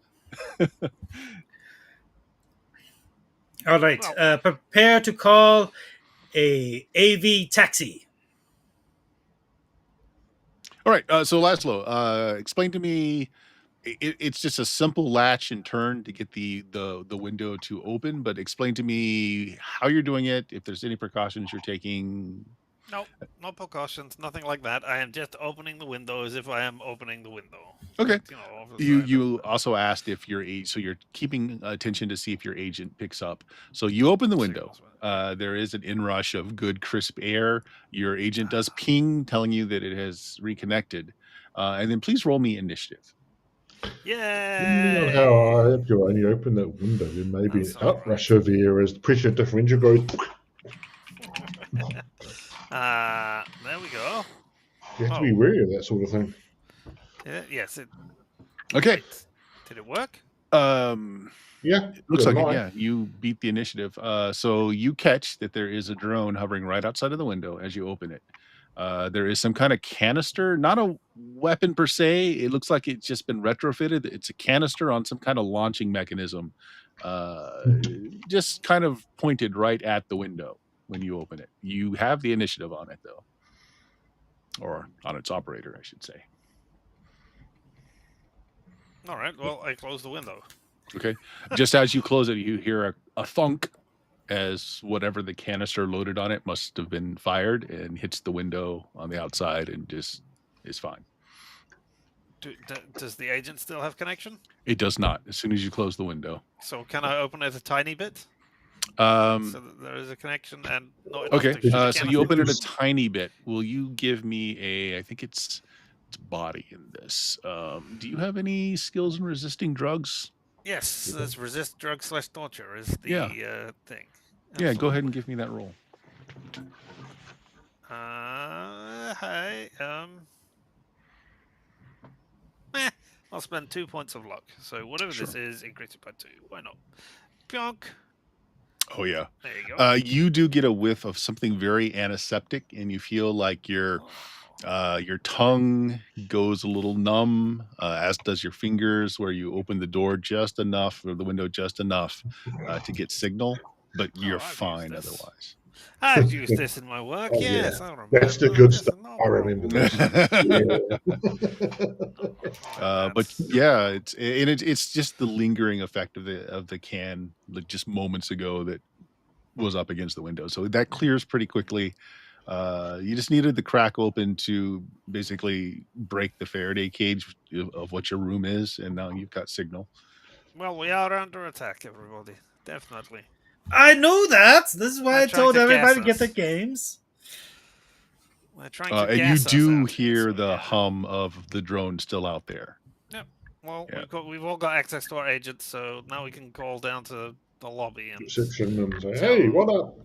All right. Prepare to call a AV taxi. All right. So Laszlo, explain to me. It's just a simple latch and turn to get the window to open. But explain to me how you're doing it. If there's any precautions you're taking. Nope, no precautions, nothing like that. I am just opening the window as if I am opening the window. Okay. But, off the side You also asked if your so you're keeping attention to see if your agent picks up. So you open the window. There is an inrush of good crisp air. Your agent does ping, telling you that it has reconnected. And then please roll me initiative. Depending on Yay! how high up you are and you open that window, there may be an uprush of air as the pressure differential goes. There we go. You have to be wary of that sort of thing. Yes. Okay. Wait, did it work? Yeah. It looks like it, yeah. You beat the initiative. So you catch that there is a drone hovering right outside of the window as you open it. There is some kind of canister, not a weapon per se. It looks like it's just been retrofitted. It's a canister on some kind of launching mechanism, just kind of pointed right at the window when you open it. You have the initiative on it, though, or on its operator, I should say. All right. Well, I closed the window. Okay. Just as you close it, you hear a thunk as whatever the canister loaded on it must have been fired and hits the window on the outside and just is fine. Does the agent still have connection? It does not. As soon as you close the window. So can I open it a tiny bit? So that there is a connection and not okay. So you open it a tiny bit. Will you give me I think it's body in this. Do you have any skills in resisting drugs? Yes, there's resist drug / torture is the thing. Absolutely. Yeah, go ahead and give me that roll. Hi. I'll spend 2 points of luck. So whatever this is, increase it by 2. Why not? Pionk. Oh yeah. There you go. You do get a whiff of something very antiseptic, and you feel like your tongue goes a little numb, as does your fingers, where you open the door just enough or the window just enough to get signal, but you're fine otherwise. I've used this in my work. Yes, I remember. That's the good stuff. I remember this. But yeah, it's just the lingering effect of the can, like just moments ago, that was up against the window. So that clears pretty quickly. You just needed the crack open to basically break the Faraday cage of what your room is, and now you've got signal. Well, we are under attack, everybody. Definitely. I know that. This is why I told everybody to get the games. They're trying to and gas you do us hear the hum of the drone still out there. Yep. Well, we've all got access to our agents, so now we can call down to the lobby and reception and say, "Hey, what up?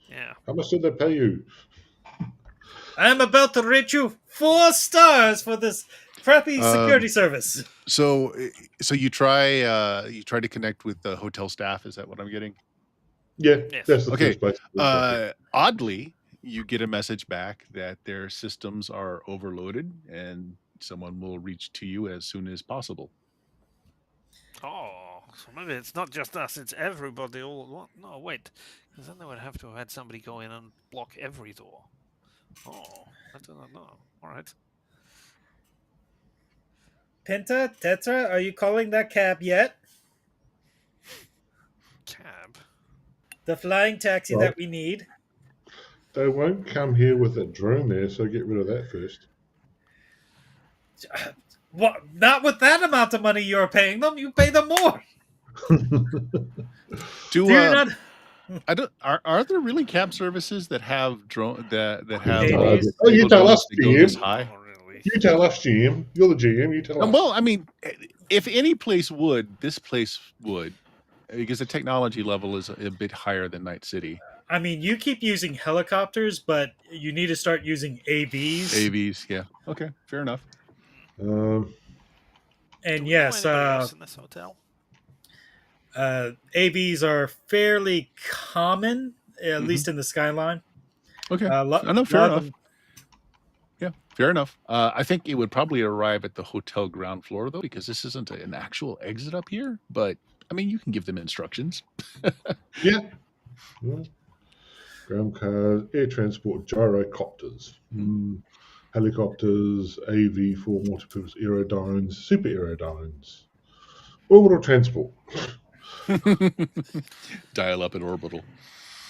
Yeah. How much did they pay you?" I am about to rate you 4 stars for this crappy security service. So you try to connect with the hotel staff. Is that what I'm getting? Yeah. Yes. That's the first place. Oddly, you get a message back that their systems are overloaded and someone will reach to you as soon as possible. Oh, so maybe it's not just us; it's everybody. All no, wait, because then they would have to have had somebody go in and block every door. Oh, I do not know. All right. Penta, Tetra, are you calling that cab yet? Cab? The flying taxi that we need. They won't come here with a drone there, so get rid of that first. What? Not with that amount of money you're paying them. You pay them more. Are there really cab services that have drone that have? You tell us, GM. High? You tell us, GM. You're the GM. You tell us. Well, I mean, if any place would, this place would, because the technology level is a bit higher than Night City. I mean, you keep using helicopters, but you need to start using AVs. AVs, yeah. Okay, fair enough. And yes, in this hotel? AVs are fairly common, at least in the skyline. Okay, fair enough. Yeah, fair enough. I think it would probably arrive at the hotel ground floor, though, because this isn't an actual exit up here. But, I mean, you can give them instructions. Yeah. Ground cars, air transport, gyrocopters, helicopters, AV for multi-purpose aerodrones, super aerodrones, orbital transport. Dial up at orbital.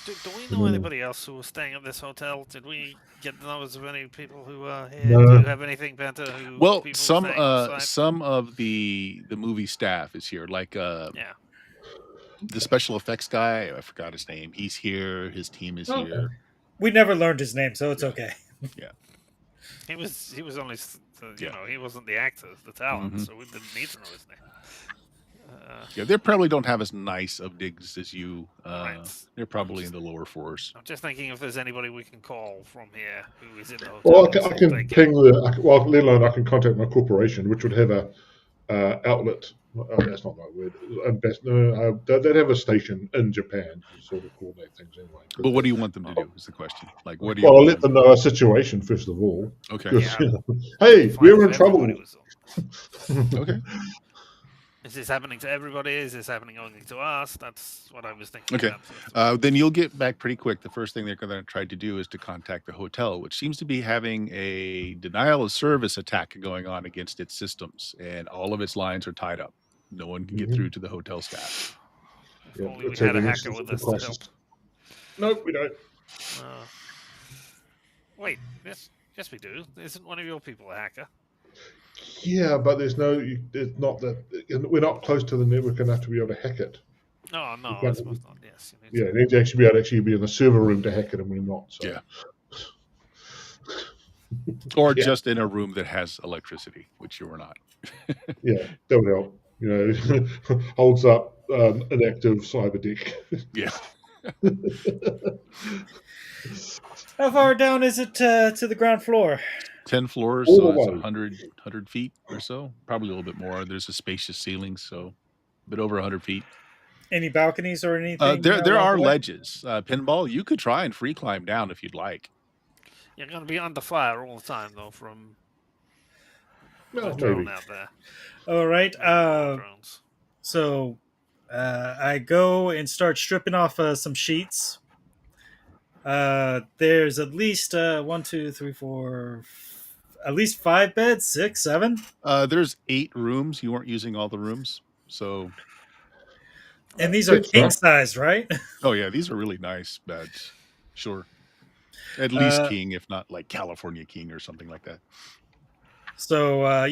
Do we know anybody else who was staying at this hotel? Did we get the numbers of any people who are here? No. Do you have anything, Penta? Who Well, people staying on site? some of the movie staff is here, like Yeah. the special effects guy. I forgot his name. He's here. His team is Okay. here. We never learned his name, so it's okay. He was only Yeah. he wasn't the actor, the talent, Mhm. so we didn't need to know his name. Yeah, they probably don't have as nice of digs as you. Right. They're probably in the lower force. I'm just thinking if there's anybody we can call from here who is in the hotel. Well, and I see can if they ping let alone I can contact my corporation, which would have a outlet. That's not the right word. They'd have a station in Japan to sort of coordinate things anyway. But what do you want them to do? Is the question. Like, what do you? Well, I'll want let them know our situation first of all. Okay. 'Cause, Yeah. you know, hey, find we're if in trouble. everybody was- Okay. Is this happening to everybody? Is this happening only to us? That's what I was thinking. Okay. about. Then you'll get back pretty quick. The first thing they're going to try to do is to contact the hotel, which seems to be having a denial of service attack going on against its systems, and all of its lines are tied up. No one can get through to the hotel staff. If Yeah, only we it's had a having hacker with us to crisis. help. Nope, we don't. Wait, yes, we do. Isn't one of your people a hacker? Yeah, but it's not that we're not close to the network enough to be able to hack it. No, can't- I suppose not. Yes. You need Yeah, you need to actually be in the server room to hack it, and we're not. So. Yeah. Or Yeah. just in a room that has electricity, which you are not. Yeah, that would help. You know, holds up an active cyber dick. Yeah. How far down is it to the ground floor? 10 floors, All so the it's way. 100 feet or so. Probably a little bit more. There's a spacious ceiling, so a bit over 100 feet. Any balconies or anything? There along are the way? ledges. Pinball, you could try and free climb down if you'd like. You're going to be under fire all the time, though, from Well, the drone maybe. out there. All right. Drones. So I go and start stripping off some sheets. There's at least 1, 2, 3, 4, at least 5 beds, 6, 7. There's 8 rooms. You weren't using all the rooms, so. And these are think so. king size, right? Oh yeah, these are really nice beds. Sure. At least king, if not like California king or something like that. So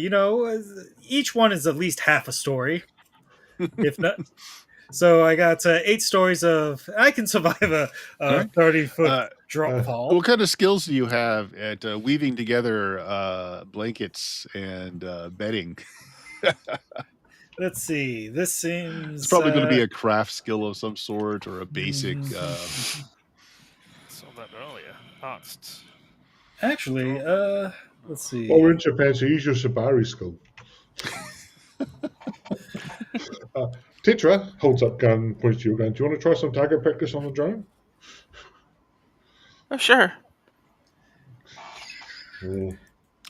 each one is at least half a story, if not. So I got 8 stories of. I can survive a Alright. 30-foot drop fall. What kind of skills do you have at weaving together blankets and bedding? Let's see. This seems. It's probably going to be a craft skill of some sort or a basic. Saw that earlier. Arts. Actually, let's see. Well, we're in Japan, so use your Sabari skill. Tetra holds up gun, points to your gun. Do you want to try some target practice on the drone? Oh, sure.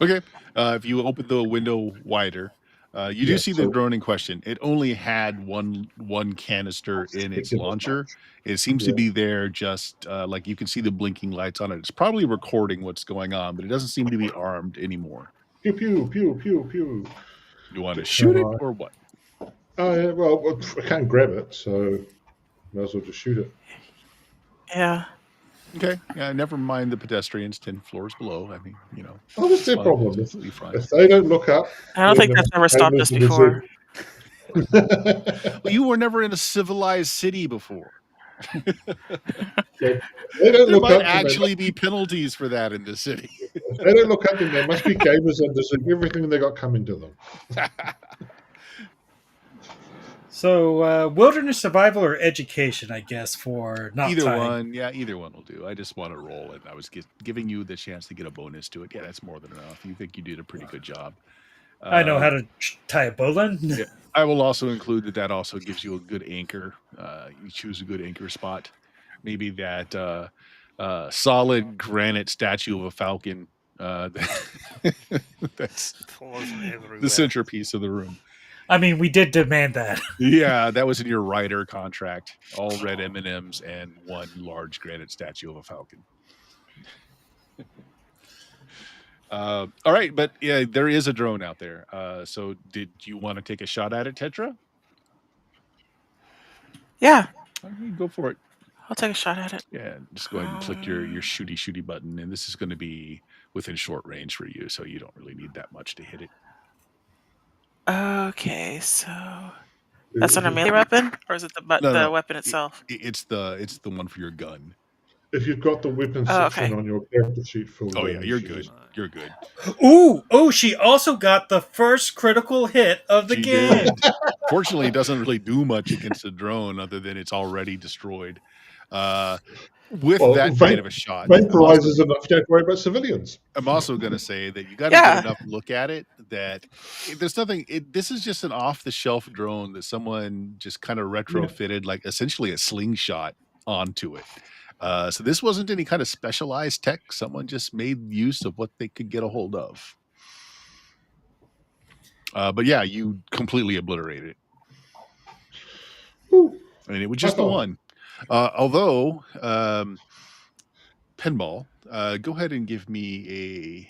Okay. If you open the window wider, you do Yeah, see the so- drone in question. It only had one canister in its launcher. It seems to Yeah. be there just like you can see the blinking lights on it. It's probably recording what's going on, but it doesn't seem to be armed anymore. Pew, pew, pew, pew, pew. You want to shoot it or what? Yeah, well, I can't grab it, so might as well just shoot it. Yeah. Okay. Yeah, never mind the pedestrians 10 floors below. I mean, Oh, that's their fine. problem. It's absolutely fine. If they don't look up, I don't think then that's ever stopped us before. Well, you were never in a civilized city before. they don't There look might up. actually be penalties for that in the city. If they don't look up, then there must be gamers that deserve everything they got coming to them. So wilderness survival or education, I guess, for not Either tying. one. Yeah, either one will do. I just want to roll it. I was giving you the chance to get a bonus to it. Yeah, that's more than enough. You think you did a pretty good job. I know how to tie a bowline. Yeah. I will also include that also gives you a good anchor. You choose a good anchor spot. Maybe that solid granite statue of a falcon. That's the centerpiece of the room. I mean, we did demand that. Yeah, that was in your rider contract. All red M&Ms and one large granite statue of a falcon. All right, but yeah, there is a drone out there. So did you want to take a shot at it, Tetra? Yeah. Okay, go for it. I'll take a shot at it. Yeah, just go ahead and click your shooty button, and this is going to be within short range for you, so you don't really need that much to hit it. Okay, so that's not a melee weapon, or is it the weapon itself? It's the one for your gun. If you've got the weapon section on your character sheet filled Oh in, yeah, you're good. You're good. Ooh, she also got the first critical hit of the game. Did. Fortunately, it doesn't really do much against the drone other than it's already destroyed. With that kind of a shot, vaporizes enough. You don't worry about civilians. I'm also going to say that you got to get enough look at it that there's nothing. This is just an off-the-shelf drone that someone just kind of retrofitted, like essentially a slingshot onto it. So this wasn't any kind of specialized tech. Someone just made use of what they could get a hold of. But yeah, you completely obliterated it. Ooh. I mean, it was just the one. Although, Pinball, go ahead and give me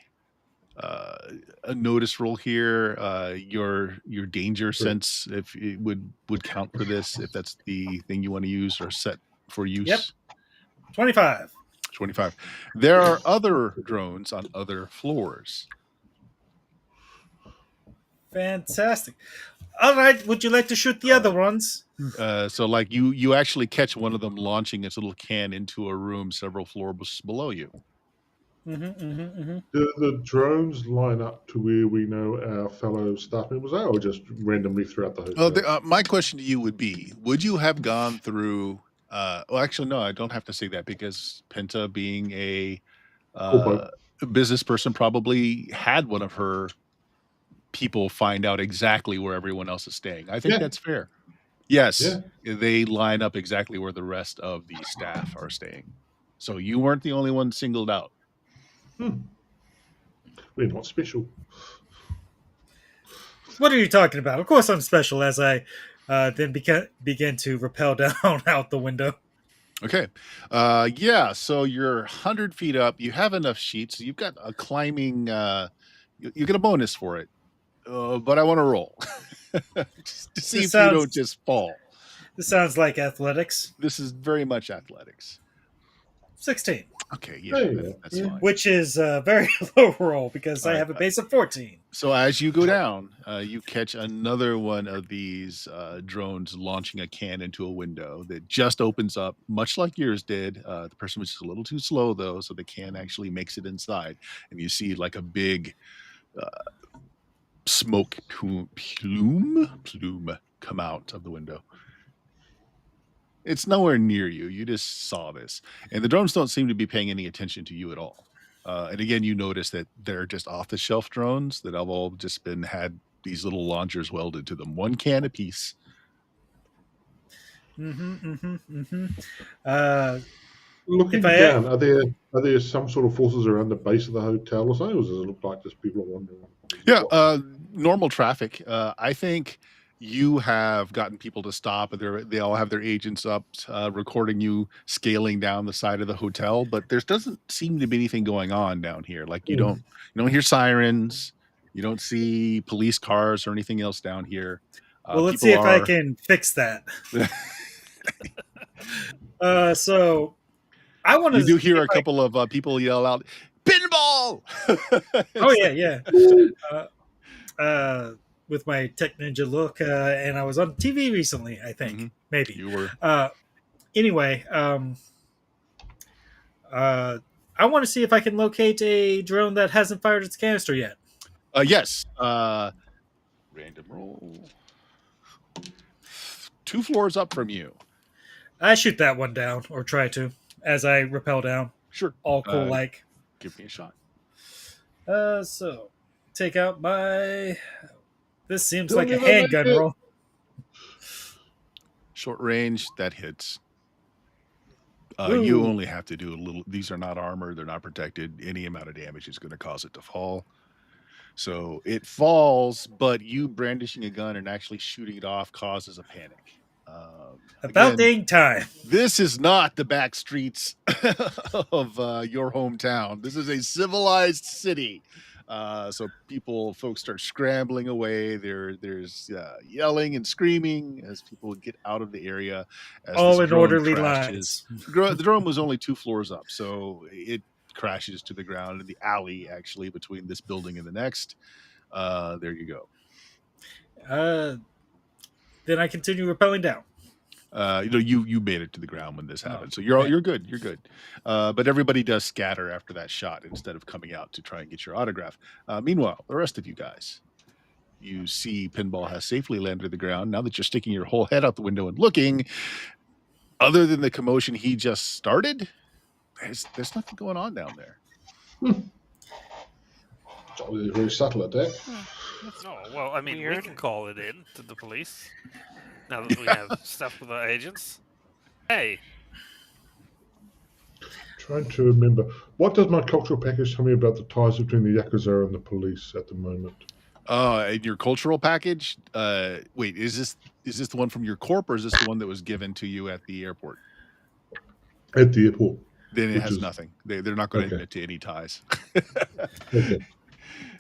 a notice roll here. Your danger sense, if it would count for this, if that's the thing you want to use or set for use. Yep. 25. 25. There are other drones on other floors. Fantastic. All right. Would you like to shoot the other ones? So like you actually catch one of them launching its little can into a room several floors below you. Do the drones line up to where we know our fellow staff members are, or just randomly throughout the hotel? My question to you would be, would you have gone through well, actually, no, I don't have to say that because Penta, being a business person, probably had one of her people find out exactly where everyone else is staying. I think that's fair. Yes, they line up exactly where the rest of the staff are staying. So you weren't the only one singled out. We're not special. What are you talking about? Of course I'm special, as I then begin to rappel down out the window. Okay. So you're 100 feet up. You have enough sheets. So you've got a climbing, you get a bonus for it. But I want to roll. Just to see if you don't just fall. This sounds like athletics. This is very much athletics. 16. Okay, that's fine. Which is a very low roll because I have a base of 14. So as you go down, you catch another one of these drones launching a can into a window that just opens up, much like yours did. The person was just a little too slow, though, so the can actually makes it inside. And you see like a big smoke plume come out of the window. It's nowhere near you. You just saw this. And the drones don't seem to be paying any attention to you at all. And again, you notice that they're just off-the-shelf drones that have all just had these little launchers welded to them. One can apiece. Looking down, are there some sort of forces around the base of the hotel or something? Or does it look like just people are wandering? Yeah, normal traffic. I think you have gotten people to stop, and they all have their agents up recording you scaling down the side of the hotel, but there doesn't seem to be anything going on down here. Like you don't hear sirens, you don't see police cars or anything else down here. Well, let's see if I can fix that. So I want to. You do hear a couple of people yell out, "Pinball!" Oh yeah. With my Tech Ninja look, and I was on TV recently, I think. Maybe. You were. Anyway, I want to see if I can locate a drone that hasn't fired its canister yet. Yes. Random roll. 2 floors up from you. I shoot that one down, or try to, as I rappel down. Sure. All cool like. Give me a shot. So, take out my... This seems like a handgun roll. Short range, that hits. You only have to do a little. These are not armored. They're not protected. Any amount of damage is going to cause it to fall. So it falls, but you brandishing a gun and actually shooting it off causes a panic. About dang time. This is not the back streets of your hometown. This is a civilized city. So folks start scrambling away. There's yelling and screaming as people get out of the area as All this in drone orderly crashes. lines. The drone was only 2 floors up, so it crashes to the ground in the alley, actually, between this building and the next. There you go. Then I continue rappelling down. You made it to the ground when this happened, so you're good. You're good. But everybody does scatter after that shot instead of coming out to try and get your autograph. Meanwhile, the rest of you guys, you see Pinball has safely landed the ground. Now that you're sticking your whole head out the window and looking, other than the commotion he just started, there's nothing going on down there. It's obviously a very subtle attack. No, well, I mean, we Weird. can call it in to the police now that we have stuff with our agents. Hey, Trying to remember. What does my cultural package tell me about the ties between the Yakuza and the police at the moment? In your cultural package, wait, is this the one from your corp, or is this the one that was given to you at the airport? At the airport. Then it Which has is- nothing. They're not going to Okay. admit to any ties. Okay.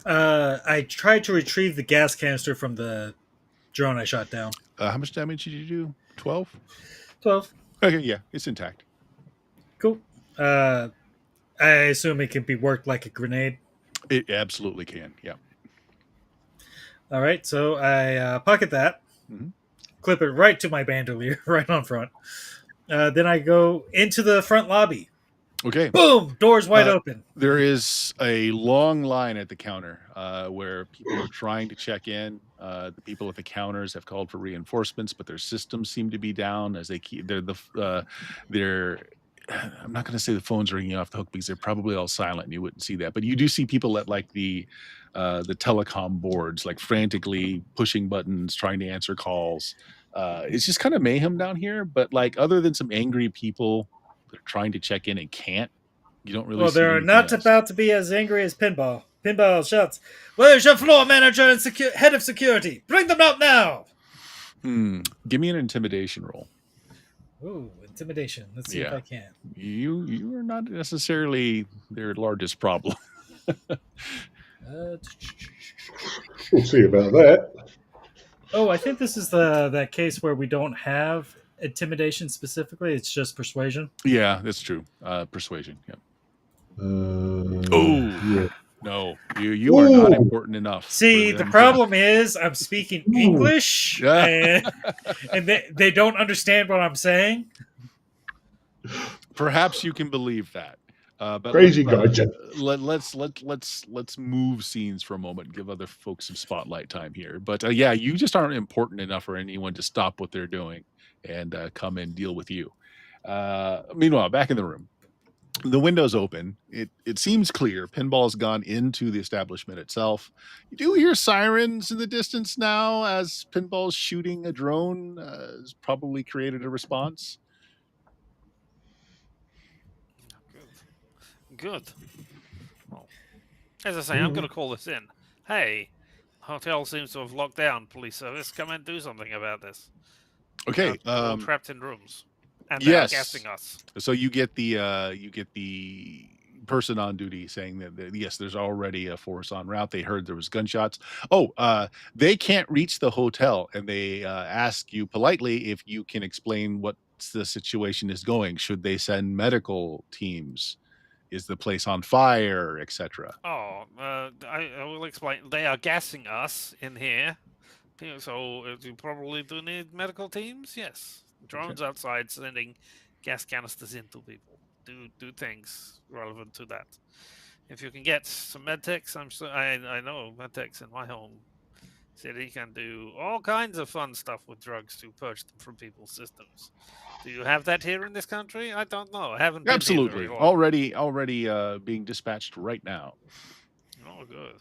I tried to retrieve the gas canister from the drone I shot down. How much damage did you do? 12? 12. Okay, yeah, it's intact. Cool. I assume it can be worked like a grenade. It absolutely can. Yeah. All right, so I pocket that, Mhm. clip it right to my bandolier, right on front. Then I go into the front lobby. Okay. Boom! Doors wide open. There is a long line at the counter where people are trying to check in. The people at the counters have called for reinforcements, but their systems seem to be down as they keep. They're. I'm not going to say the phones are ringing off the hook because they're probably all silent. And you wouldn't see that, but you do see people at like the telecom boards, like frantically pushing buttons, trying to answer calls. It's just kind of mayhem down here. But like, other than some angry people that are trying to check in and can't, you don't really. Well, see they're anything not else. about to be as angry as Pinball. Pinball shouts, "Where's your floor manager and head of security? Bring them out now!" Give me an intimidation roll. Ooh, intimidation. Let's see if Yeah. I can. You are not necessarily their largest problem. Uh, We'll see about that. Oh, I think this is that case where we don't have intimidation specifically. It's just persuasion. Yeah, that's true. Persuasion. Yeah. Yeah. No, you are not Ooh. important enough. See, for the them problem is I'm speaking Ooh. English, Yeah. and they don't understand what I'm saying. Perhaps you can believe that. But Crazy let's, guy. let's move scenes for a moment. Give other folks some spotlight time here. But yeah, you just aren't important enough for anyone to stop what they're doing and come and deal with you. Meanwhile, back in the room, the window's open. It seems clear. Pinball's gone into the establishment itself. You do hear sirens in the distance now as Pinball's shooting a drone has probably created a response. good. Well, as I say, I'm going to call this in. Hey, hotel seems to have locked down. Police service, come and do something about this. Okay. We're all trapped in rooms, and yes. they're gassing us. So you get the person on duty saying that yes, there's already a force en route. They heard there was gunshots. They can't reach the hotel, and they ask you politely if you can explain what the situation is going. Should they send medical teams? Is the place on fire, etc.? Oh, I will explain. They are gassing us in here, so you probably do need medical teams. Yes, drones outside sending gas canisters into people. Do things relevant to that. If you can get some medtechs, I'm sure I know medtechs in my home city can do all kinds of fun stuff with drugs to purge them from people's systems. Do you have that here in this country? I don't know. I haven't been Absolutely. here very long. Already being dispatched right now. Oh, good.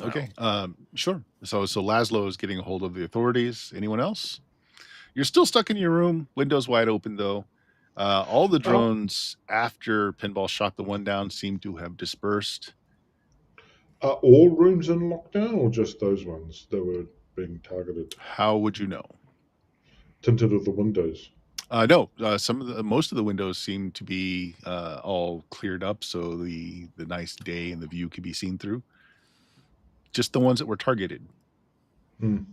Okay. Sure. So Laszlo is getting a hold of the authorities. Anyone else? You're still stuck in your room. Windows wide open though. All the drones after Pinball shot the one down seem to have dispersed. Are all rooms in lockdown or just those ones that were being targeted? How would you know? Tinted of the windows. No, most of the windows seem to be all cleared up, so the nice day and the view can be seen through. Just the ones that were targeted. I'm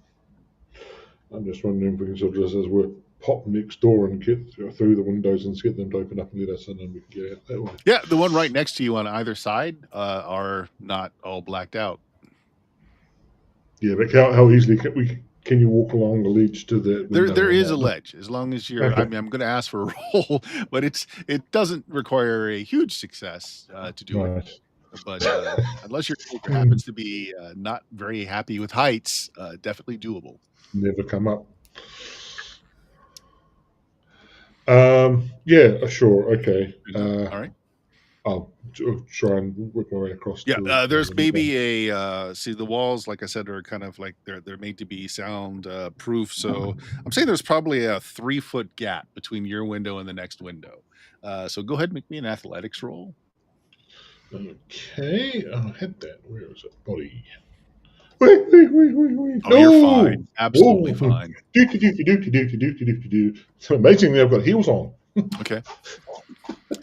just wondering if we can sort of just as we're pop next door and get through the windows and get them to open up and let us in, and we can get out that way. Yeah, the one right next to you on either side are not all blacked out. Yeah, but how easily can you walk along the ledge to that window? There is a ledge, as long as you're. Okay. I mean, I'm going to ask for a roll, but it doesn't require a huge success to do it. Right. But unless your character happens to be not very happy with heights, definitely doable. Never come up. Yeah, sure. Okay. All right. I'll try and work my way across. Yeah, there's maybe a see the walls, like I said, are kind of like they're made to be sound proof. So I'm saying there's probably a 3-foot gap between your window and the next window. So go ahead and make me an athletics roll. Okay, I'll hit that. Where is it? Body. Wait. Oh, you're fine. Absolutely fine. So amazingly, I've got heels on. Okay.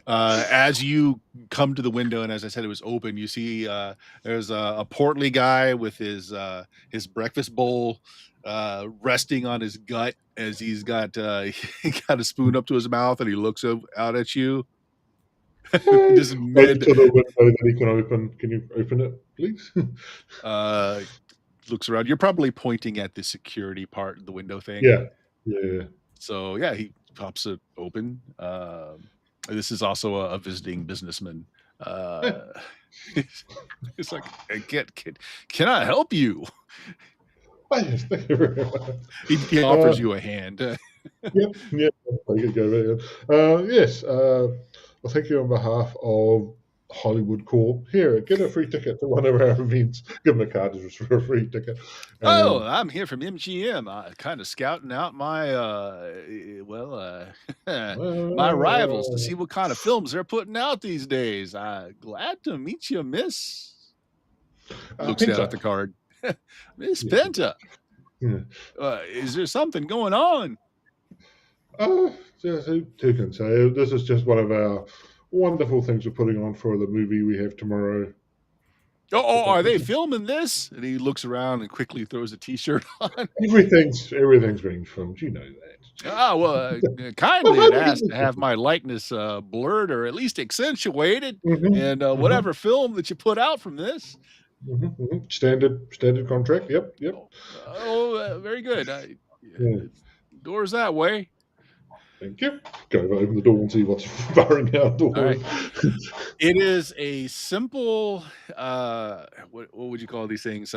As you come to the window, and as I said, it was open, you see there's a portly guy with his breakfast bowl resting on his gut as he's got he got a spoon up to his mouth, and he looks out at you. Just mid to the window that he can open. Can you open it, please? looks around. You're probably pointing at the security part of the window thing. Yeah. So yeah, he pops it open. This is also a visiting businessman. It's like, can I help you? Yes, thank you very much. He offers you a hand. Yep. I could go there. Yes. Well, thank you on behalf of Hollywood Corp. Here, get a free ticket to one of our events. Give them a card just for a free ticket. Oh, I'm here from MGM. Kind of scouting out my my rivals to see what kind of films they're putting out these days. Glad to meet you, Miss. Looks down at the card. Miss Penta. Yeah. Is there something going on? Who can say? This is just one of our wonderful things we're putting on for the movie we have tomorrow. Oh, are they filming this? And he looks around and quickly throws a T-shirt on. Everything's being filmed. You know that. Oh, well, kindly had asked to have my likeness blurred or at least accentuated in whatever film that you put out from this. Standard contract. Yep. Very good. Doors that way. Thank you. Go open the door and see what's firing out the door. Right. It is a simple, what would you call these things?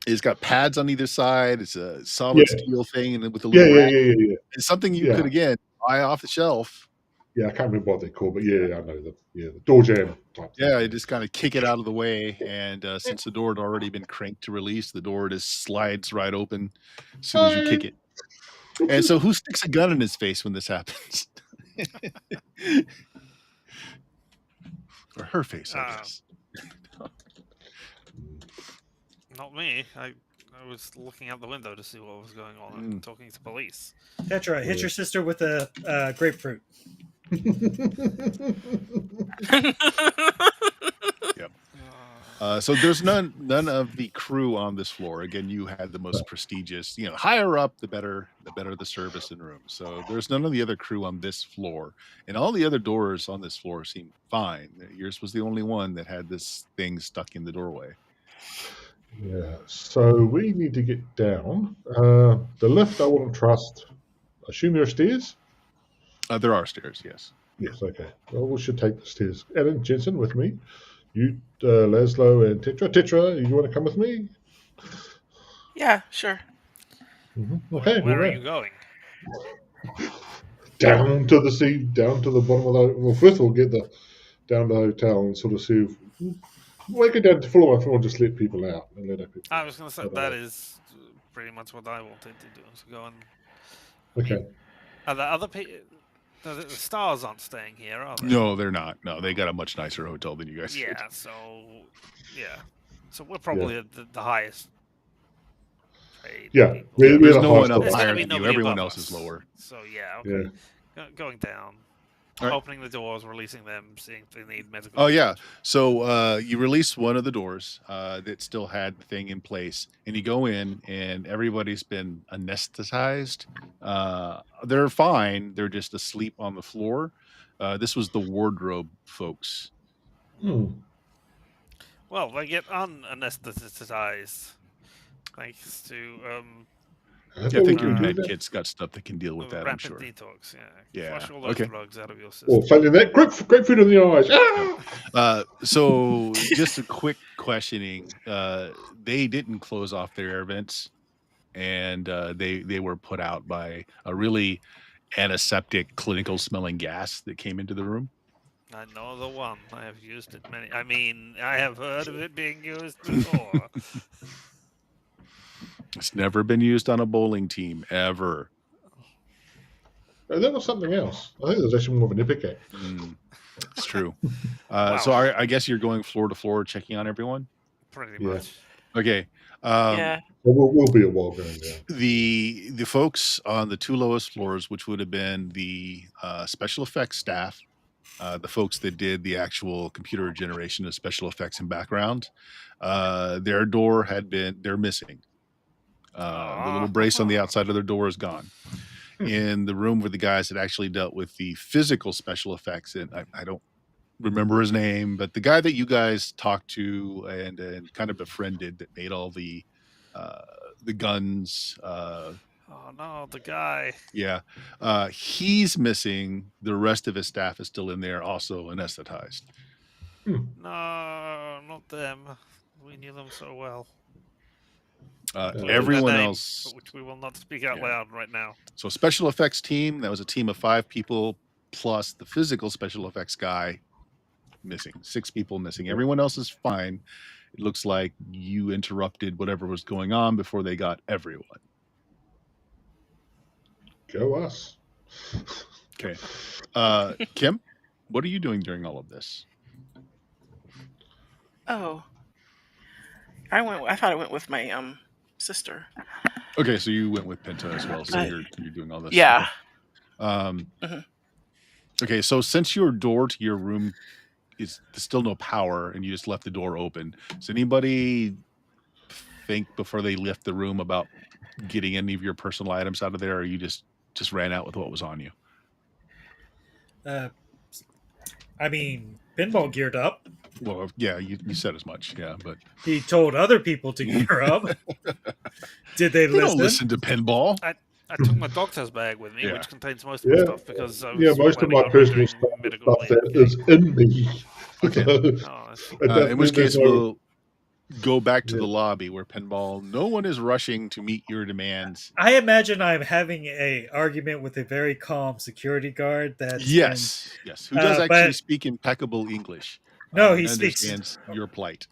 It's got pads on either side. It's a solid steel thing, and with a little rack. Yeah. It's something you could again buy off the shelf. Yeah, I can't remember what they call, but I know the door jam type. Yeah, you just kind of kick it out of the way, and since the door had already been cranked to release, the door just slides right open as soon as you kick it. And so, who sticks a gun in his face when this happens? Or her face, I guess. Not me. I was looking out the window to see what was going on and talking to police. Petra, hit your sister with a grapefruit. Yep. So there's none of the crew on this floor. Again, you had the most prestigious. Higher up, the better the service and room. So there's none of the other crew on this floor, and all the other doors on this floor seem fine. Yours was the only one that had this thing stuck in the doorway. Yeah. So we need to get down. The lift I wouldn't trust. I assume there are stairs. There are stairs. Yes. Yes. Okay. Well, we should take the stairs. Alan Jensen with me. You, Laszlo, and Tetra. Tetra, you want to come with me? Yeah, sure. Okay. Where are you going? Down to the sea, down to the bottom of the. Well, first we'll get down to the hotel and sort of see if we get down to full of. We'll just let people out and let people. I was going to say that is pretty much what I wanted to do. So go and. Okay. Are the other people? The stars aren't staying here, are they? No, they're not. No, they got a much nicer hotel than you guys did. So we're probably at the highest paid Yeah, people. we're There's the no one highest up There's level. going to higher be than you. nobody Everyone above else is us. lower. So yeah, okay. Yeah. Going down, All right. opening the doors, releasing them, seeing if they need medical. Oh yeah. attention. So you release one of the doors that still had the thing in place, and you go in, and everybody's been anesthetized. They're fine. They're just asleep on the floor. This was the wardrobe folks. Well, they get unanesthetized thanks to I Yeah, I thought we think your can do med that. kit's got stuff that can deal with that. I'm rapid sure. detox. Yeah, Flush all those okay. drugs out of your system. Well, failing that, grapefruit in the eyes. Ah! So just a quick questioning. They didn't close off their air vents, and they were put out by a really antiseptic, clinical smelling gas that came into the room. I know the one. I have used it many. I mean, I have heard of it being used before. It's never been used on a bowling team ever. That was something else. I think it was actually more of an epic act. It's true. Wow. So I guess you're going floor to floor, checking on everyone. Pretty Yeah. much. Okay. Yeah. Well, we'll be a while going down. The folks on the two lowest floors, which would have been the special effects staff, the folks that did the actual computer generation of special effects and background, their door they're missing. The little brace on the outside of their door is gone. In the room where the guys that actually dealt with the physical special effects, and I don't remember his name, but the guy that you guys talked to and kind of befriended that made all the guns. Oh no, the guy. Yeah, he's missing. The rest of his staff is still in there, also anesthetized. No, not them. We knew them so well. Everyone Their else, names, which we will not speak out Yeah. loud right now. so special effects team, that was a team of 5 people plus the physical special effects guy missing. 6 people missing. Everyone else is fine. It looks like you interrupted whatever was going on before they got everyone. Go us. Okay. Kim, what are you doing during all of this? Oh. I thought I went with my sister. Okay, so you went with Penta as well, so Right. you're doing all this. Yeah. Okay. Okay, so since your door to your room there's still no power and you just left the door open, does anybody think before they left the room about getting any of your personal items out of there, or you just ran out with what was on you? I mean, Pinball geared up. Well, yeah, you said as much, yeah, but He told other people to gear up. Did they they listen? don't listen to Pinball. I took my doctor's bag with me, Yeah. which contains most of my Yeah. stuff because I was Yeah, most of planning my on personal doing stuff, medical stuff that leave. is in me. Okay. So, Oh, it doesn't In which mean there's case, no- we'll go back to Yeah. the lobby where Pinball. No one is rushing to meet your demands. I imagine I'm having a argument with a very calm security guard. That's Yes. Who does actually but- speak impeccable English? No, and he speaks- understands your plight.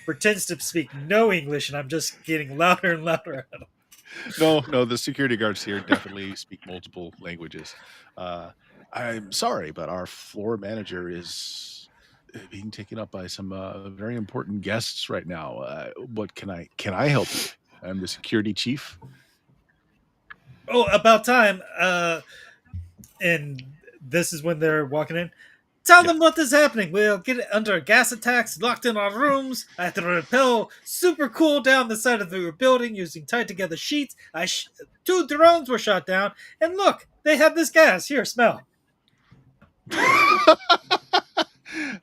pretends to speak no English, and I'm just getting louder and louder at him. No, the security guards here definitely speak multiple languages. I'm sorry, but our floor manager is being taken up by some very important guests right now. What can I help you? I'm the security chief. Oh, about time. And this is when they're walking in. Tell them what is happening. We'll get under gas attacks, locked in our rooms. I have to rappel super cool down the side of the building using tied together sheets. 2 drones were shot down. And look, they have this gas. Here, smell.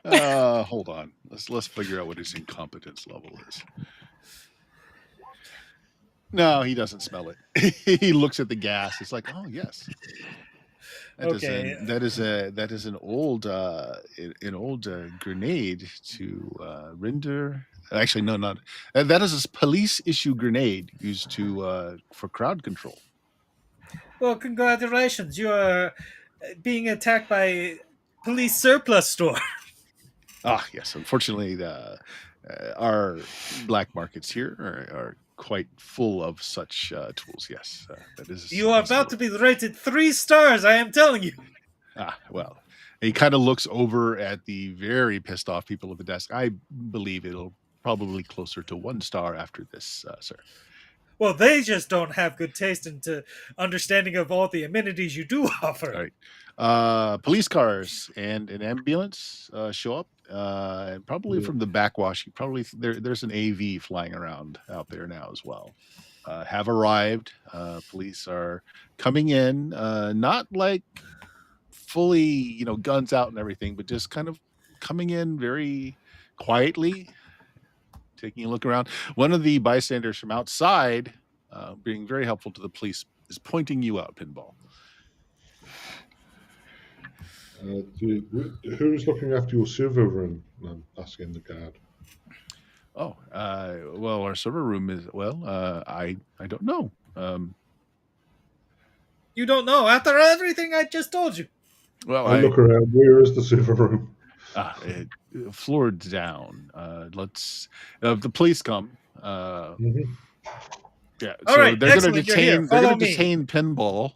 Hold on. Let's figure out what his incompetence level is. No, he doesn't smell it. He looks at the gas. It's like, oh yes. Okay. That is an old grenade to render. Actually, no, not that is a police issue grenade used to for crowd control. Well, congratulations. You are being attacked by a police surplus store. Ah, yes. Unfortunately, our black markets here are quite full of such tools. Yes, that is. You are about to be rated 3 stars, I am telling you. Well, he kind of looks over at the very pissed off people at the desk. I believe it'll probably closer to 1 star after this, sir. Well, they just don't have good taste into understanding of all the amenities you do offer. Right. Police cars and an ambulance show up, and probably Yeah. from the backwash. There's an AV flying around out there now as well. Have arrived. Police are coming in, not like fully, guns out and everything, but just kind of coming in very quietly, taking a look around. One of the bystanders from outside, being very helpful to the police, is pointing you out, Pinball. Who's looking after your server room? I'm asking the guard. Oh, well, our server room is I don't know. You don't know after everything I just told you. Well, I look around. Where is the server room? Floor down. The police come. Mhm. Yeah, All so right, they're going to excellent, you're here. detain. They're going Follow to me. detain Pinball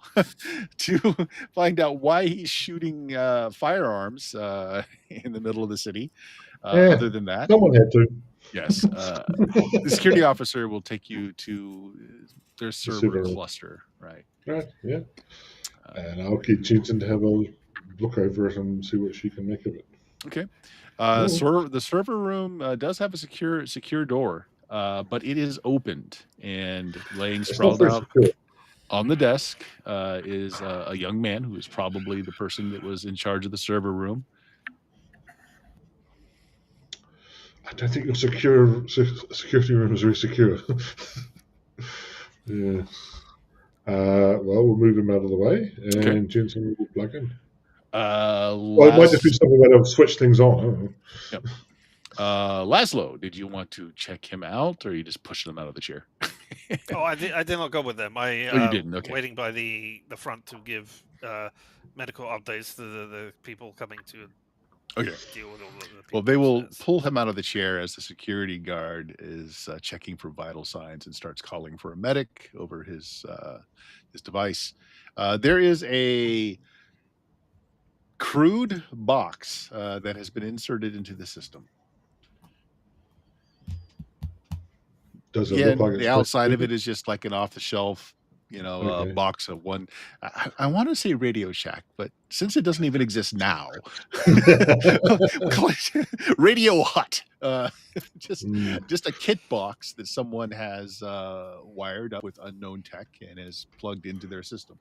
to find out why he's shooting firearms in the middle of the city. Other than that, Someone had to. yes, the security officer will take you to their server server room. cluster. Right. Right. Yeah. And I'll get Jensen to have a look over it and see what she can make of it. Okay. Cool. The server room does have a secure door, but it is opened, and laying It's not sprawled very out secure. on the desk is a young man who is probably the person that was in charge of the server room. I don't think your security room is very secure. Yeah. Well, we'll move him out of the way, and Okay. Jensen will plug in. Well, it might just be something where they'll switch things on. I don't know. Yep. Laszlo, did you want to check him out, or are you just pushing him out of the chair? Oh, I did not go with them. You didn't. Okay. Waiting by the front to give medical updates to the people coming to deal with all the people. Well, they will pull him out of the chair as the security guard is checking for vital signs and starts calling for a medic over his device. There is a crude box that has been inserted into the system. Does it look like the outside of it is just like an off-the-shelf, box of one. I want to say Radio Shack, but since it doesn't even exist now, Radio Hut. Just a kit box that someone has wired up with unknown tech and is plugged into their system.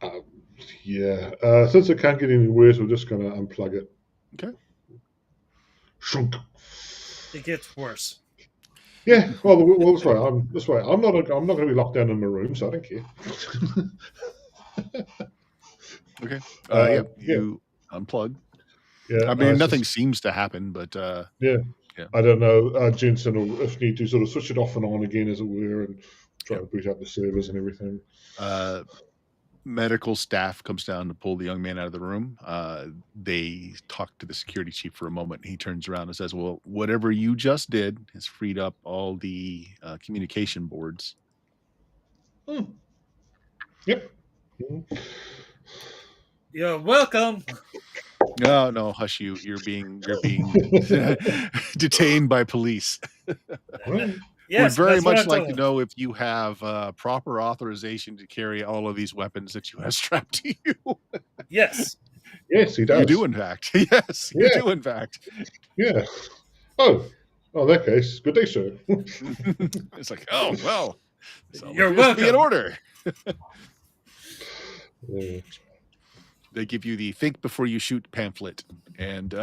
Since it can't get any worse, we're just going to unplug it. Okay. Shunk. It gets worse. Yeah, well, this way. I'm not going to be locked down in my room, so I don't care. Okay. You unplug. Yeah. I mean, nothing seems to happen, but yeah. I don't know. Jensen will, if need to, sort of switch it off and on again, as it were, and try to boot up the servers and everything. Medical staff comes down to pull the young man out of the room. They talk to the security chief for a moment. And he turns around and says, well, whatever you just did has freed up all the communication boards. Yep. You're welcome. No, hush you. You're being detained by police. Yes, We'd very much like to know if you have proper authorization to carry all of these weapons that you have strapped to you. Yes. Yes, he does. You do, in fact. Yes, you do, in fact. Yeah. Oh, in that case, good day, sir. It's like, oh, well. So you're welcome. Be in order. Yeah. They give you the think before you shoot pamphlet. And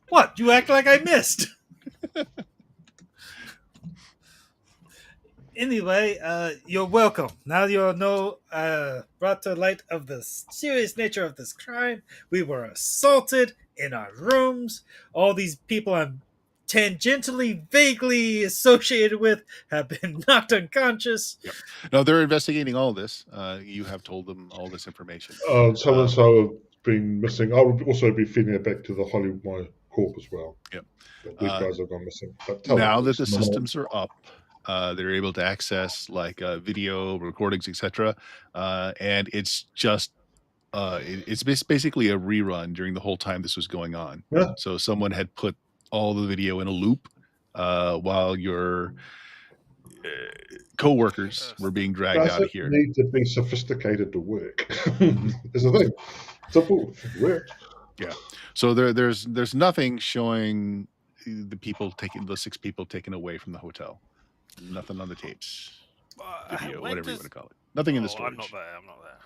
what? You act like I missed. Anyway, you're welcome. Now you're brought to light of the serious nature of this crime. We were assaulted in our rooms. All these people I'm tangentially, vaguely associated with have been knocked unconscious. Yep. No, they're investigating all this. You have told them all this information. So and so have been missing. I will also be feeding it back to the Hollywood Corp as well. Yep. These guys have gone missing. But now that the systems are up, they're able to access like video recordings, etc. And it's just it's basically a rerun during the whole time this was going on. Yeah. So someone had put all the video in a loop while your co-workers were being dragged out of Doesn't here. need to be sophisticated to work. Is the thing. Simple. It works. So there's nothing showing the 6 people taken away from the hotel. Nothing on the tapes, video, When whatever you does- want to call it. Nothing in the Oh, storage. I'm not there.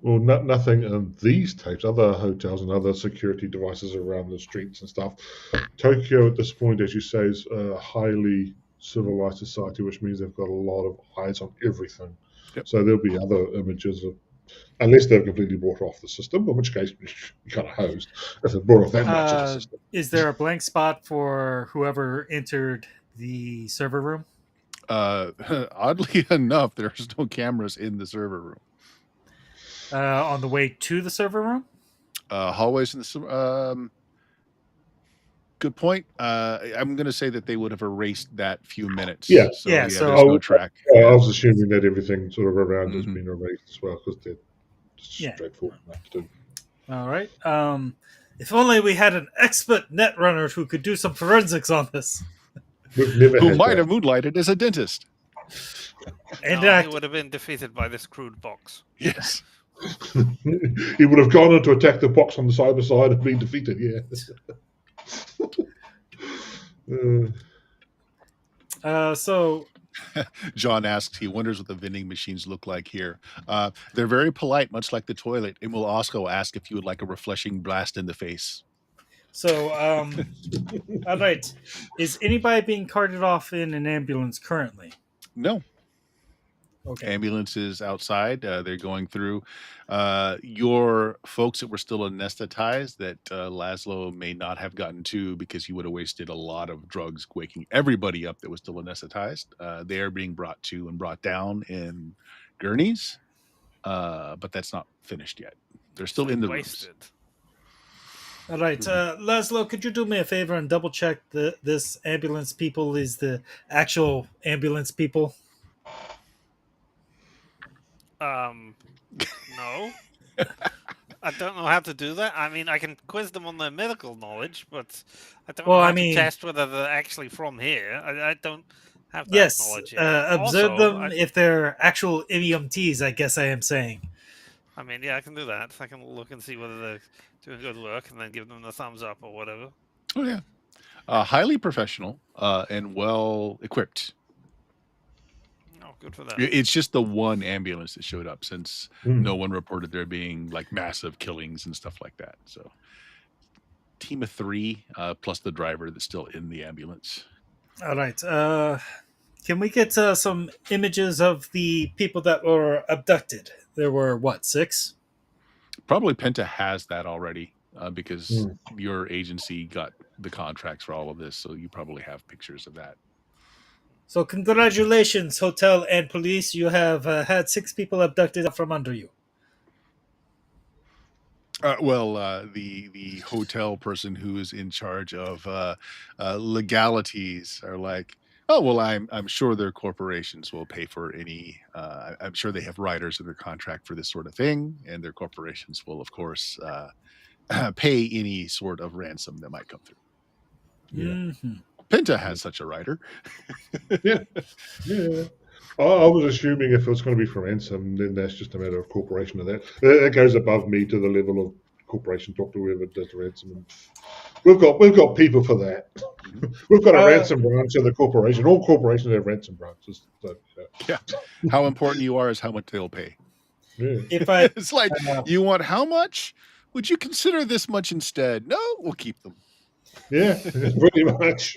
Well, nothing in these tapes, other hotels and other security devices around the streets and stuff. Tokyo at this point, as you say, is a highly civilized society, which means they've got a lot of eyes on everything. Yep. So there'll be other images of, unless they're completely brought off the system, in which case you kind of hosed if they're brought off that much of the system. Is there a blank spot for whoever entered the server room? Oddly enough, there's no cameras in the server room. On the way to the server room? Hallways in the good point. I'm going to say that they would have erased that few minutes. Yeah. So, Yeah, there's so- no track. I was assuming that everything sort of around has Mhm. been erased as well, because they're just Yeah. straightforward enough to do. All right. If only we had an expert net runner who could do some forensics on this. We've never Who had might that. have moonlighted as a dentist. And No, act- he would have been defeated by this crude box. Yes. He would have gone in to attack the box on the cyber side and been defeated, so John asks, he wonders what the vending machines look like here. They're very polite, much like the toilet, and will also ask if you would like a refreshing blast in the face. all right. Is anybody being carted off in an ambulance currently? No. Okay. Ambulances outside. They're going through. Your folks that were still anesthetized that Laszlo may not have gotten to because you would have wasted a lot of drugs waking everybody up that was still anesthetized. They are being brought to and brought down in gurneys, but that's not finished yet. They're still in the rooms. Wasted. All right. Laszlo, could you do me a favor and double check this ambulance people is the actual ambulance people? No. I don't know how to do that. I mean, I can quiz them on their medical knowledge, but I don't Well, know how I mean- to test whether they're actually from here. I don't have that Yes. knowledge yet. Observe Also, them if they're actual EMTs, I guess I am saying. I mean, yeah, I can do that. I can look and see whether they're doing good work and then give them the thumbs up or whatever. Oh, yeah. Highly professional and well equipped. Oh, good for them. It's just the one ambulance that showed up since Hmm. no one reported there being like massive killings and stuff like that. So, team of 3 plus the driver that's still in the ambulance. All right. Can we get some images of the people that were abducted? There were, 6? Probably Penta has that already because Hmm. your agency got the contracts for all of this. So, you probably have pictures of that. So congratulations, hotel and police. You have had 6 people abducted from under you. The hotel person who is in charge of legalities are like, oh well, I'm sure their corporations will pay for any. I'm sure they have riders in their contract for this sort of thing, and their corporations will, of course, pay any sort of ransom that might come through. Yeah. Mhm. Penta has such a rider. Yeah. I was assuming if it was going to be for ransom, then that's just a matter of corporation of that. That goes above me to the level of corporation. Talk to whoever does ransom. And we've got people for that. We've got a ransom branch of the corporation. All corporations have ransom branches. So, How important you are is how much they'll pay. yeah. If I It's like, you want how much? Would you consider this much instead? No, we'll keep them. Yeah, pretty much.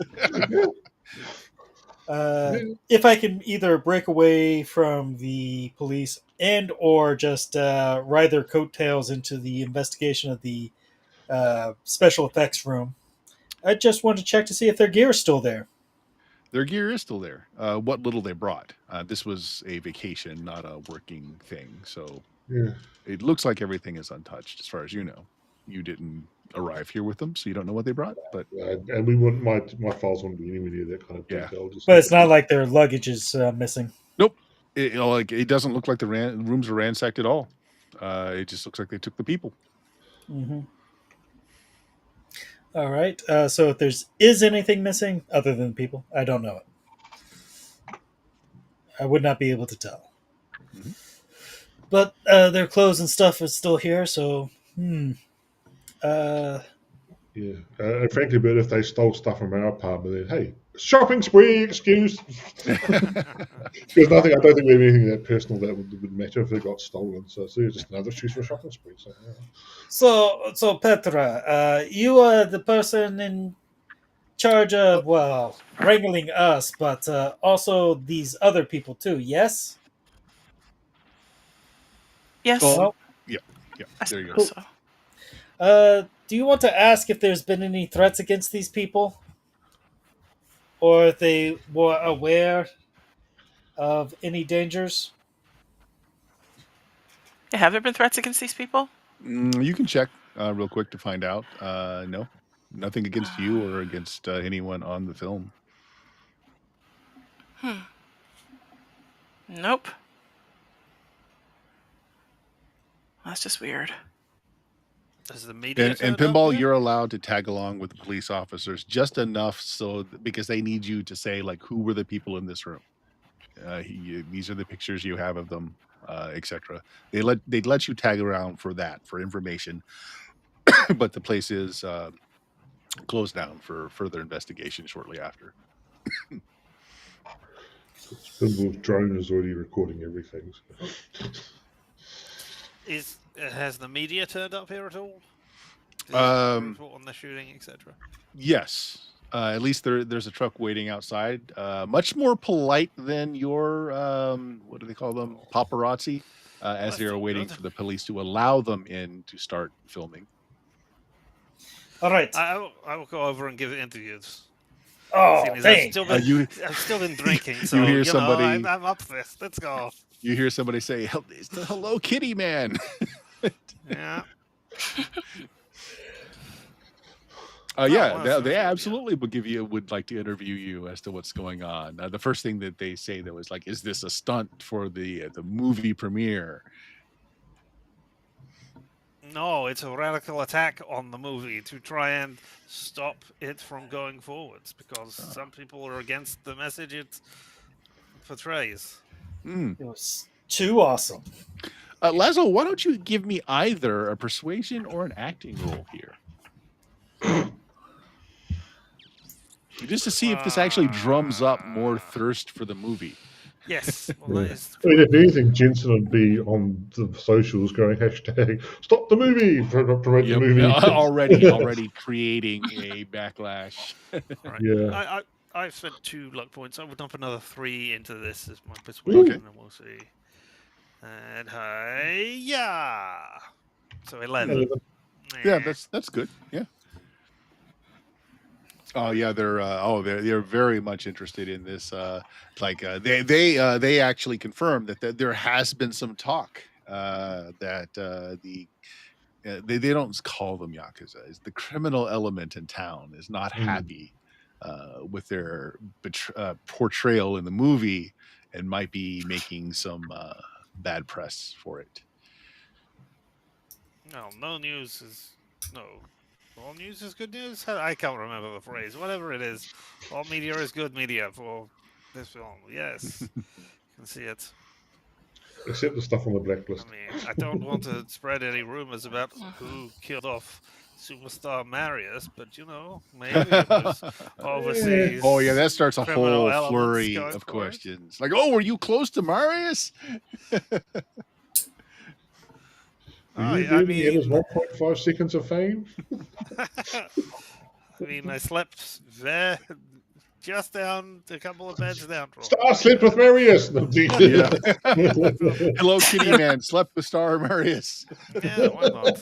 if I can either break away from the police and or just ride their coattails into the investigation of the special effects room, I just want to check to see if their gear is still there. Their gear is still there. What little they brought. This was a vacation, not a working thing. So Yeah. it looks like everything is untouched, as far as you know. You didn't arrive here with them, so you don't know what they brought. But And we wouldn't. My files wouldn't be anywhere near that kind of Yeah. detail. But it's not like their luggage is missing. it doesn't look like the rooms are ransacked at all. It just looks like they took the people. Mm-hmm. All right. So if is anything missing other than people, I don't know it. I would not be able to tell. Mhm. But their clothes and stuff is still here, so Yeah. And frankly, but if they stole stuff from our apartment, then hey, shopping spree excuse. There's nothing. I don't think we have anything that personal that would matter if it got stolen. So it's just another excuse for a shopping spree. So, yeah. So Petra, you are the person in charge of wrangling us, but also these other people too. Yes. Yes. Well, Well, yeah. I There you go. suppose so. do you want to ask if there's been any threats against these people, or if they were aware of any dangers? Yeah, have there been threats against these people? You can check real quick to find out. No, nothing against you or against anyone on the film. Nope. That's just weird. Has the media And turned up Pinball, yet? you're allowed to tag along with the police officers just enough because they need you to say like who were the people in this room. These are the pictures you have of them, etc. They'd let you tag around for that for information, but the place is closed down for further investigation shortly after. Pinball's drone is already recording everything. So. Has the media turned up here at all? Report on the shooting, etc. Yes. At least there's a truck waiting outside. Much more polite than your what do they call them? Paparazzi. As That's they are not waiting good. for the police to allow them in to start filming. All right. I will go over and give interviews. Oh, Seeing as thanks. I've still been drinking, so hear you somebody- know, I'm up for this. Let's go. You hear somebody say, "It's the Hello Kitty man." Yeah. Yeah, well, they that's good, absolutely would like to interview you as to what's going on. The first thing that they say though is like, "Is this a stunt for the movie premiere?" No, it's a radical attack on the movie to try and stop it from going forwards because some people are against the message it portrays. It was too awesome. Lazo, why don't you give me either a persuasion or an acting role here? Just to see if this actually drums up more thirst for the movie. Yes. Well, that is I mean, if anything, Jensen would be on the socials going hashtag stop the movie, promote the movie. already creating a backlash. right. Yeah. I've spent 2 luck points. I would dump another 3 into this as my persuasion, and we'll see. And yeah. So 11. Yeah, that's good. Yeah. Oh yeah, they're very much interested in this. They actually confirmed that there has been some talk that they don't call them yakuza. Is the criminal element in town is not happy with their portrayal in the movie and might be making some bad press for it. No, no news is no. All news is good news. I can't remember the phrase. Whatever it is, all media is good media for this film. Yes, you can see it. Except the stuff on the blacklist. I mean, I don't want to spread any rumors about who killed off superstar Marius, but you know, maybe it was overseas. Oh yeah, that starts a criminal whole elements flurry going of for it. questions. Like, oh, were you close to Marius? Were you I doing his mean, 1.5 seconds of fame? I slept there, just down a couple of beds down from. Star slept with Marius. Yeah. Hello Kitty man slept with Star Marius. Yeah, why not?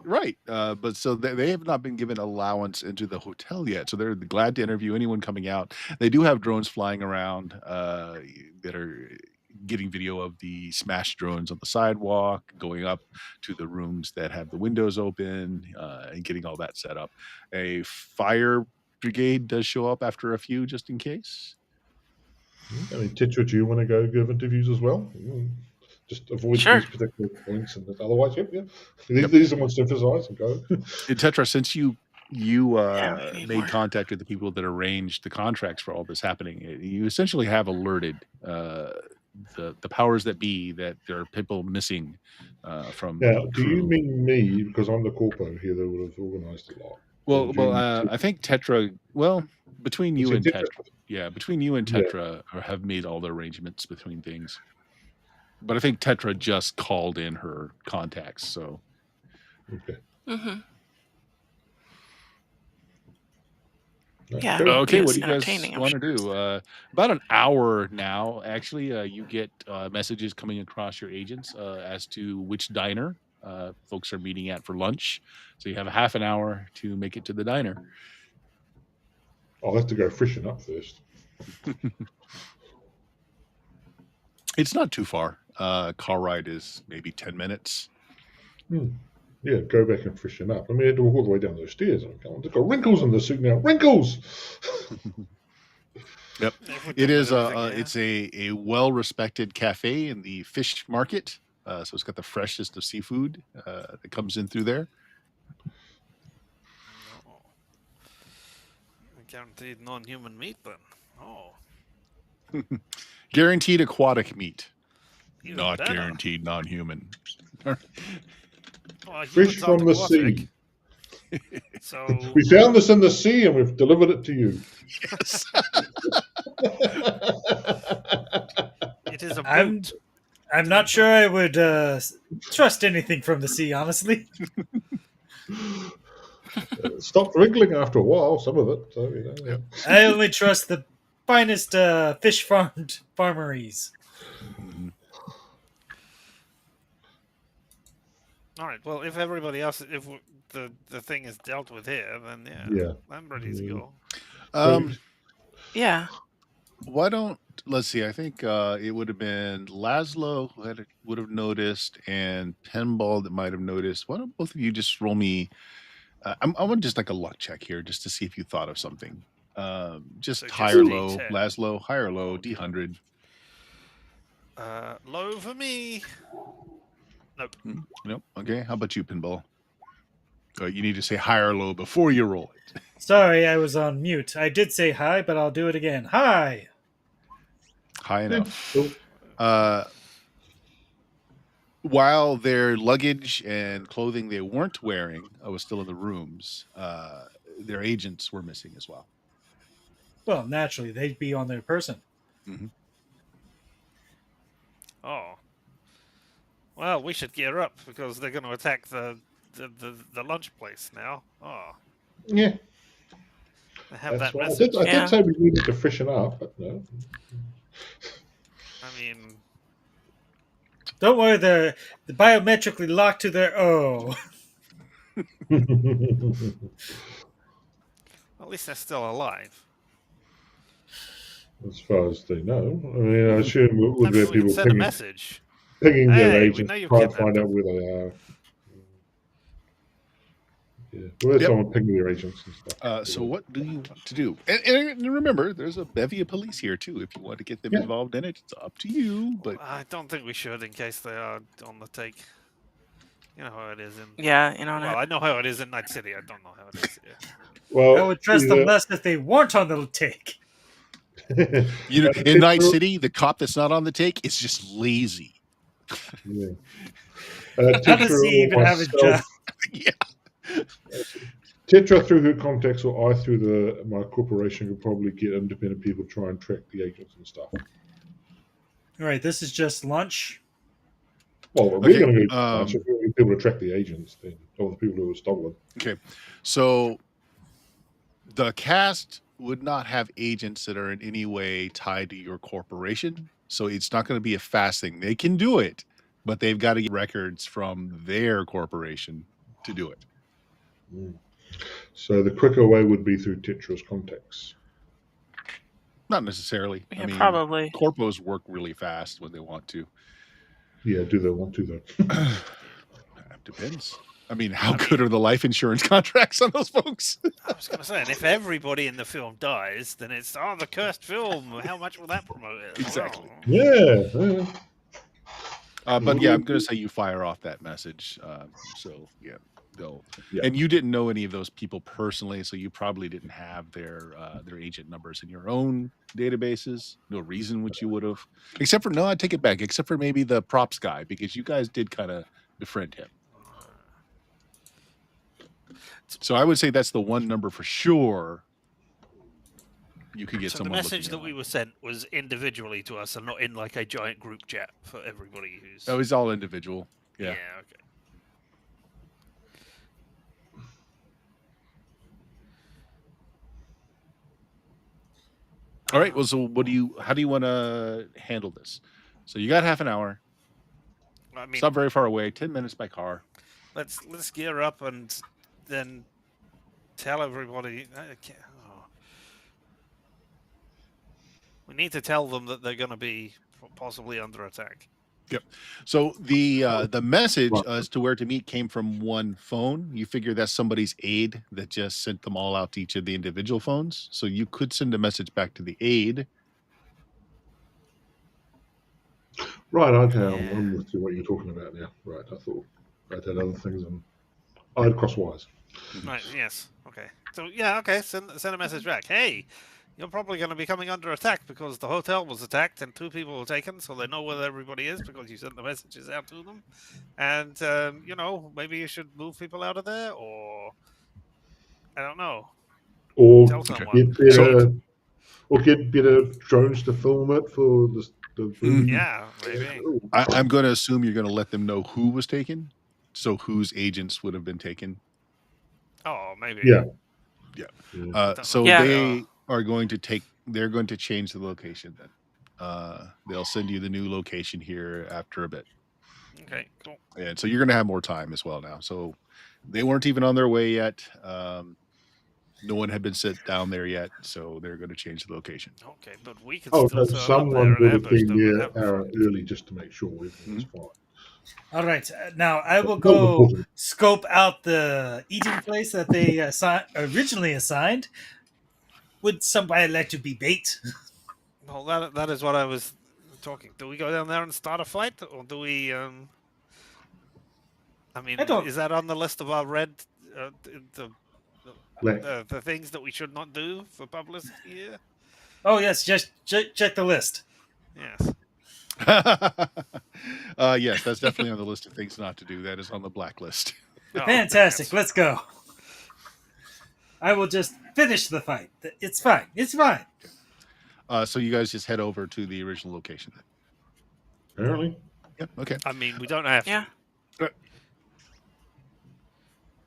Right. But so they have not been given allowance into the hotel yet. So they're glad to interview anyone coming out. They do have drones flying around that are getting video of the smashed drones on the sidewalk, going up to the rooms that have the windows open and getting all that set up. A fire brigade does show up after a few just in case. I mean, Tetra, do you want to go give interviews as well? Just avoid Sure. these particular points, and otherwise, yep. These are ones to emphasize and go. And Tetra, since you you Yeah, we need made more. contact with the people that arranged the contracts for all this happening. You essentially have alerted the powers that be that there are people missing from Now, the do you crew. mean me? Because I'm the corpo here that would have organised a lot. Or do you mean I think Tetra. Well, between you between and Tetra, Tetra? yeah, between you and Yeah. Tetra have made all the arrangements between things. But I think Tetra just called in her contacts. So Okay. Mm-hmm. Right, Yeah. cool. okay, what Yes, do you guys entertaining, I'm want to sure. do? About an hour now, actually, you get messages coming across your agents as to which diner folks are meeting at for lunch. So you have a half an hour to make it to the diner. I'll have to go freshen up first. It's not too far. Car ride is maybe 10 minutes. Yeah, go back and freshen up. I mean, I had to walk all the way down those stairs. I've got wrinkles in the suit now. Wrinkles! Yep. If we're It done is with everything, yeah. it's a well-respected cafe in the fish market. So it's got the freshest of seafood that comes in through there. Oh. Guaranteed non-human meat then. Oh, Guaranteed aquatic meat. even Not better. guaranteed non-human. Well, Fish humans from aren't the aquatic, sea. so We found this in the sea and we've delivered it to you. Yes. it is a I'm- boat. I'm not sure I would trust anything from the sea, honestly. It stopped wriggling after a while, some of it. So, you know, Yep. I only trust the finest fish farmeries. Mhm. All right. Well, if everybody else, if the thing is dealt with here, then Yeah. I'm ready to go. Yeah. Why don't let's see? I think it would have been Laszlo who would have noticed, and Pinball that might have noticed. Why don't both of you just roll me? I want just like a luck check here, just to see if you thought of something. Just So high just or D10. low, Laszlo, high or low, Okay. D100. Low for me. Nope. Nope. Okay. How about you, Pinball? You need to say high or low before you roll it. Sorry, I was on mute. I did say hi, but I'll do it again. Hi! High enough. Cool. While their luggage and clothing they weren't wearing was still in the rooms, their agents were missing as well. Well, naturally, they'd be on their person. Oh. Well, we should gear up because they're going to attack the lunch place now. Oh, Yeah. they have That's that why I message. did say we needed to freshen up, but no. I mean, Don't worry, they're biometrically locked to their at least they're still alive. As far as they know. I mean, I assume I would mean, there we can people send a message. pinging their Hey, we agents know to you've try and kidnapped find out them. where they are. Yeah, well, Yep. someone pinging their agents and stuff. So what do you want to do? And remember, there's a bevy of police here too. If you want to get them Yeah. involved in it, it's up to you. But I don't think we should, in case they are on the take. You know how it is in. Yeah, you know. Well, I know how it is in Night City. I don't know how it is here. Well, I would trust them less if they weren't on the take. you know, in Night City, the cop that's not on the take is just lazy. Yeah. How does he even have a job? Yeah. Tetra through her contacts or I through my corporation could probably get independent people to try and track the agents and stuff. All right, this is just lunch. Well, Okay, we're going to go lunch if we get people to track the agents, then, or the people who were stolen. Okay, so the cast would not have agents that are in any way tied to your corporation, so it's not going to be a fast thing. They can do it, but they've got to get records from their corporation to do it. So the quicker way would be through Tetra's contacts. Not necessarily. Yeah, I mean, probably. corpos work really fast when they want to. Yeah, do they want to though? Depends. I mean, how good are the life insurance contracts on those folks? I was going to say, and if everybody in the film dies, then it's the cursed film. How much will that promote it? Exactly. Yeah. But yeah, I'm going to say you fire off that message. So yeah, they'll. Yeah. And you didn't know any of those people personally, so you probably didn't have their agent numbers in your own databases. No reason which you would have, except for I take it back, except for maybe the props guy, because you guys did kind of befriend him. So I would say that's the one number for sure. You could get So the someone message that looking we were sent was individually to us and not in like a giant group chat for everybody who's. Oh, it's all individual. Yeah. Yeah. Okay. All right. Well, so how do you want to handle this? So you got half an hour. I mean, It's not very far away. 10 minutes by car. let's gear up and then tell everybody. We need to tell them that they're going to be possibly under attack. Yep. So the message as to where to meet came from one phone. You figure that's somebody's aide that just sent them all out to each of the individual phones. So you could send a message back to the aide. Right, okay, I'm with you what you're talking about now. Right, I thought I had other things and I had cross wires. Right, yes. Okay. So, yeah, okay, send a message back. Hey, you're probably going to be coming under attack because the hotel was attacked and 2 people were taken, so they know where everybody is because you sent the messages out to them. And, maybe you should move people out of there, or I don't know. Or Tell someone. get better drones to film it for the Yeah, maybe. I'm going to assume you're going to let them know who was taken. So whose agents would have been taken. Oh, maybe. Yeah. So they are going to they're going to change the location then. They'll send you the new location here after a bit. Okay, cool. And so you're going to have more time as well now. So they weren't even on their way yet. No one had been sent down there yet, so they're going to change the location. Okay, but we can still turn someone up there would and have been ambush there them. early just to make sure everything's fine. All right, now I will go scope out the eating place that they originally assigned. Would somebody like to be bait? Well, that is what I was talking. Do we go down there and start a fight, or do we? Is that on the list of our red? The things that we should not do for publicity here? Oh yes, just check the list. Yes. Yes, that's definitely on the list of things not to do. That is on the blacklist. Fantastic. Let's go. I will just finish the fight. It's fine. It's fine. So you guys just head over to the original location then. Apparently. Yep. Okay. I mean, we don't have to. Yeah.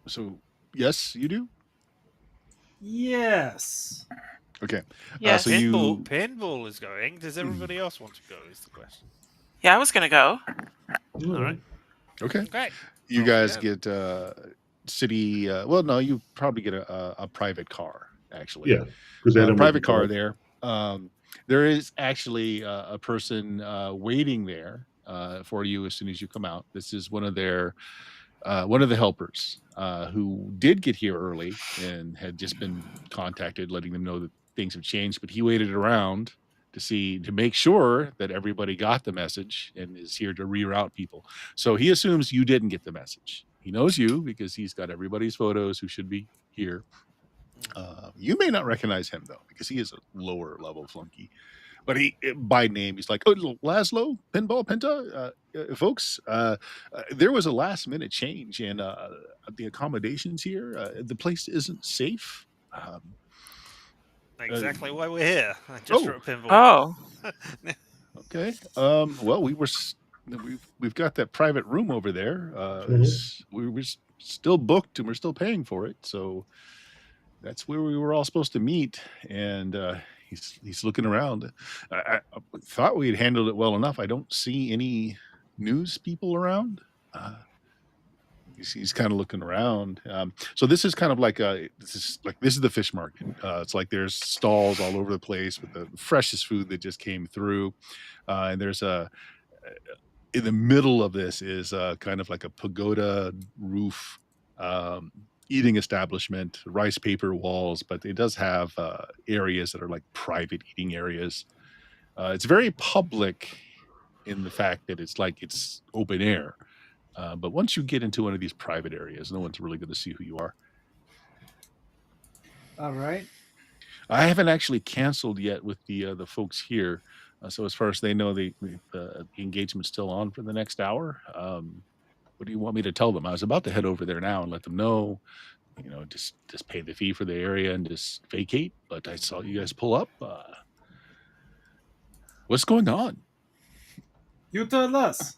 So yes, you do. Yes. Okay. Yes. So Pinball is going. Does everybody else want to go? Is the question. Yeah, I was gonna go. All right. Okay. Okay. You guys get city. Well, no, you probably get a private car actually. Yeah, because they had a private car there. There is actually a person waiting there for you as soon as you come out. This is one of their one of the helpers who did get here early and had just been contacted, letting them know that things have changed. But he waited around to make sure that everybody got the message and is here to reroute people. So he assumes you didn't get the message. He knows you because he's got everybody's photos who should be here. You may not recognize him though, because he is a lower level flunky. But by name, he's like, "Oh, Laszlo, Pinball Penta, folks. There was a last minute change in the accommodations here. The place isn't safe." Exactly why we're here. Just for a pinball. Oh. Okay. Well, we've got that private room over there. We're still booked and we're still paying for it. So that's where we were all supposed to meet. And he's looking around. I thought we had handled it well enough. I don't see any news people around. He's kind of looking around. So this is kind of like this is the fish market. It's like there's stalls all over the place with the freshest food that just came through, and there's in the middle of this is kind of like a pagoda roof eating establishment, rice paper walls, but it does have areas that are like private eating areas. It's very public in the fact that it's open air. But once you get into one of these private areas, no one's really going to see who you are. All right. I haven't actually canceled yet with the folks here. So as far as they know, the engagement's still on for the next hour. What do you want me to tell them? I was about to head over there now and let them know, just pay the fee for the area and just vacate. But I saw you guys pull up. What's going on? You tell us.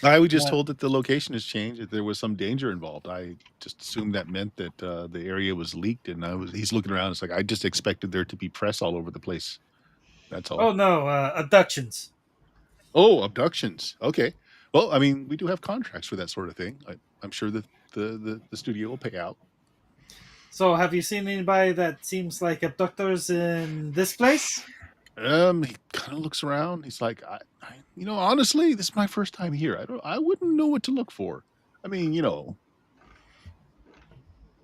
I was just told that the location has changed, that there was some danger involved. I just assumed that meant that the area was leaked, and he's looking around. It's like, I just expected there to be press all over the place. That's all. Oh no, abductions. Oh, abductions. Okay. Well, I mean, we do have contracts for that sort of thing. I'm sure that the studio will pay out. So, have you seen anybody that seems like abductors in this place? He kind of looks around. He's like, honestly, this is my first time here. I wouldn't know what to look for. I mean, you're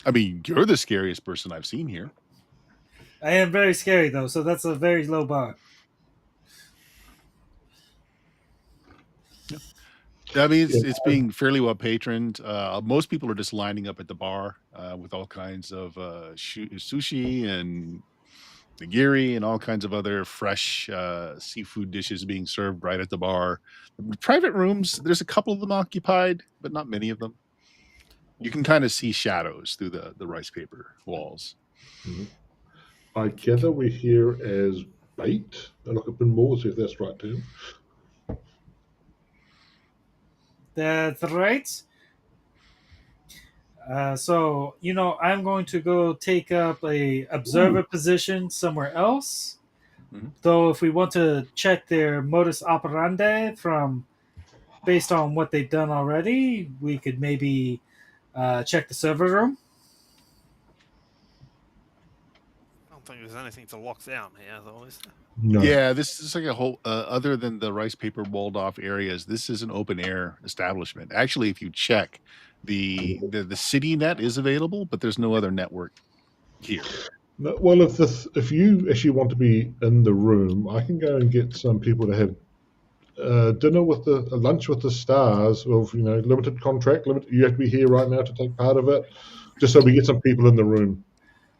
the scariest person I've seen here. I am very scary though, so that's a very low bar. I mean, it's being fairly well patroned. Most people are just lining up at the bar with all kinds of sushi and nigiri and all kinds of other fresh seafood dishes being served right at the bar. The private rooms, there's a couple of them occupied, but not many of them. You can kind of see shadows through the rice paper walls. Mm-hmm. I gather we're here as bait. I look up in more, see if that's right too. That's right. So, I'm going to go take up a observer position somewhere else. Mhm. Though if we want to check their modus operandi based on what they've done already, we could maybe check the server room. I don't think there's anything to lock down here, though, is there? No. Yeah, this is like a whole, other than the rice paper walled off areas, this is an open air establishment. Actually, if you check, the city net is available, but there's no other network here. No, well, if you actually want to be in the room, I can go and get some people to have dinner with lunch with the stars of limited contract. You have to be here right now to take part of it, just so we get some people in the room.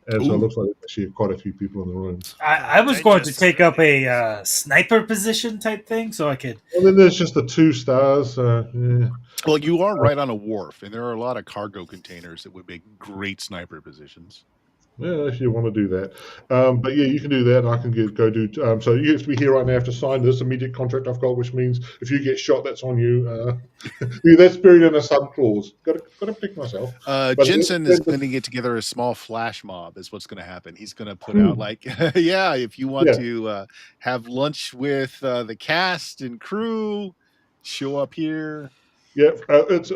And so it looks like actually quite a few people in the room. I was going to take up a sniper position type thing, so I could. Well, then there's just the 2 stars. Yeah. Well, you are right on a wharf, and there are a lot of cargo containers that would make great sniper positions. Yeah, if you want to do that. But yeah, you can do that. I can go do. So you have to be here right now. Have to sign this immediate contract I've got, which means if you get shot, that's on you. That's buried in a sub clause. Got to pick myself. Jensen is going to get together a small flash mob. Is what's going to happen. He's going to put out like, if you want to have lunch with the cast and crew, show up here. Yeah, it's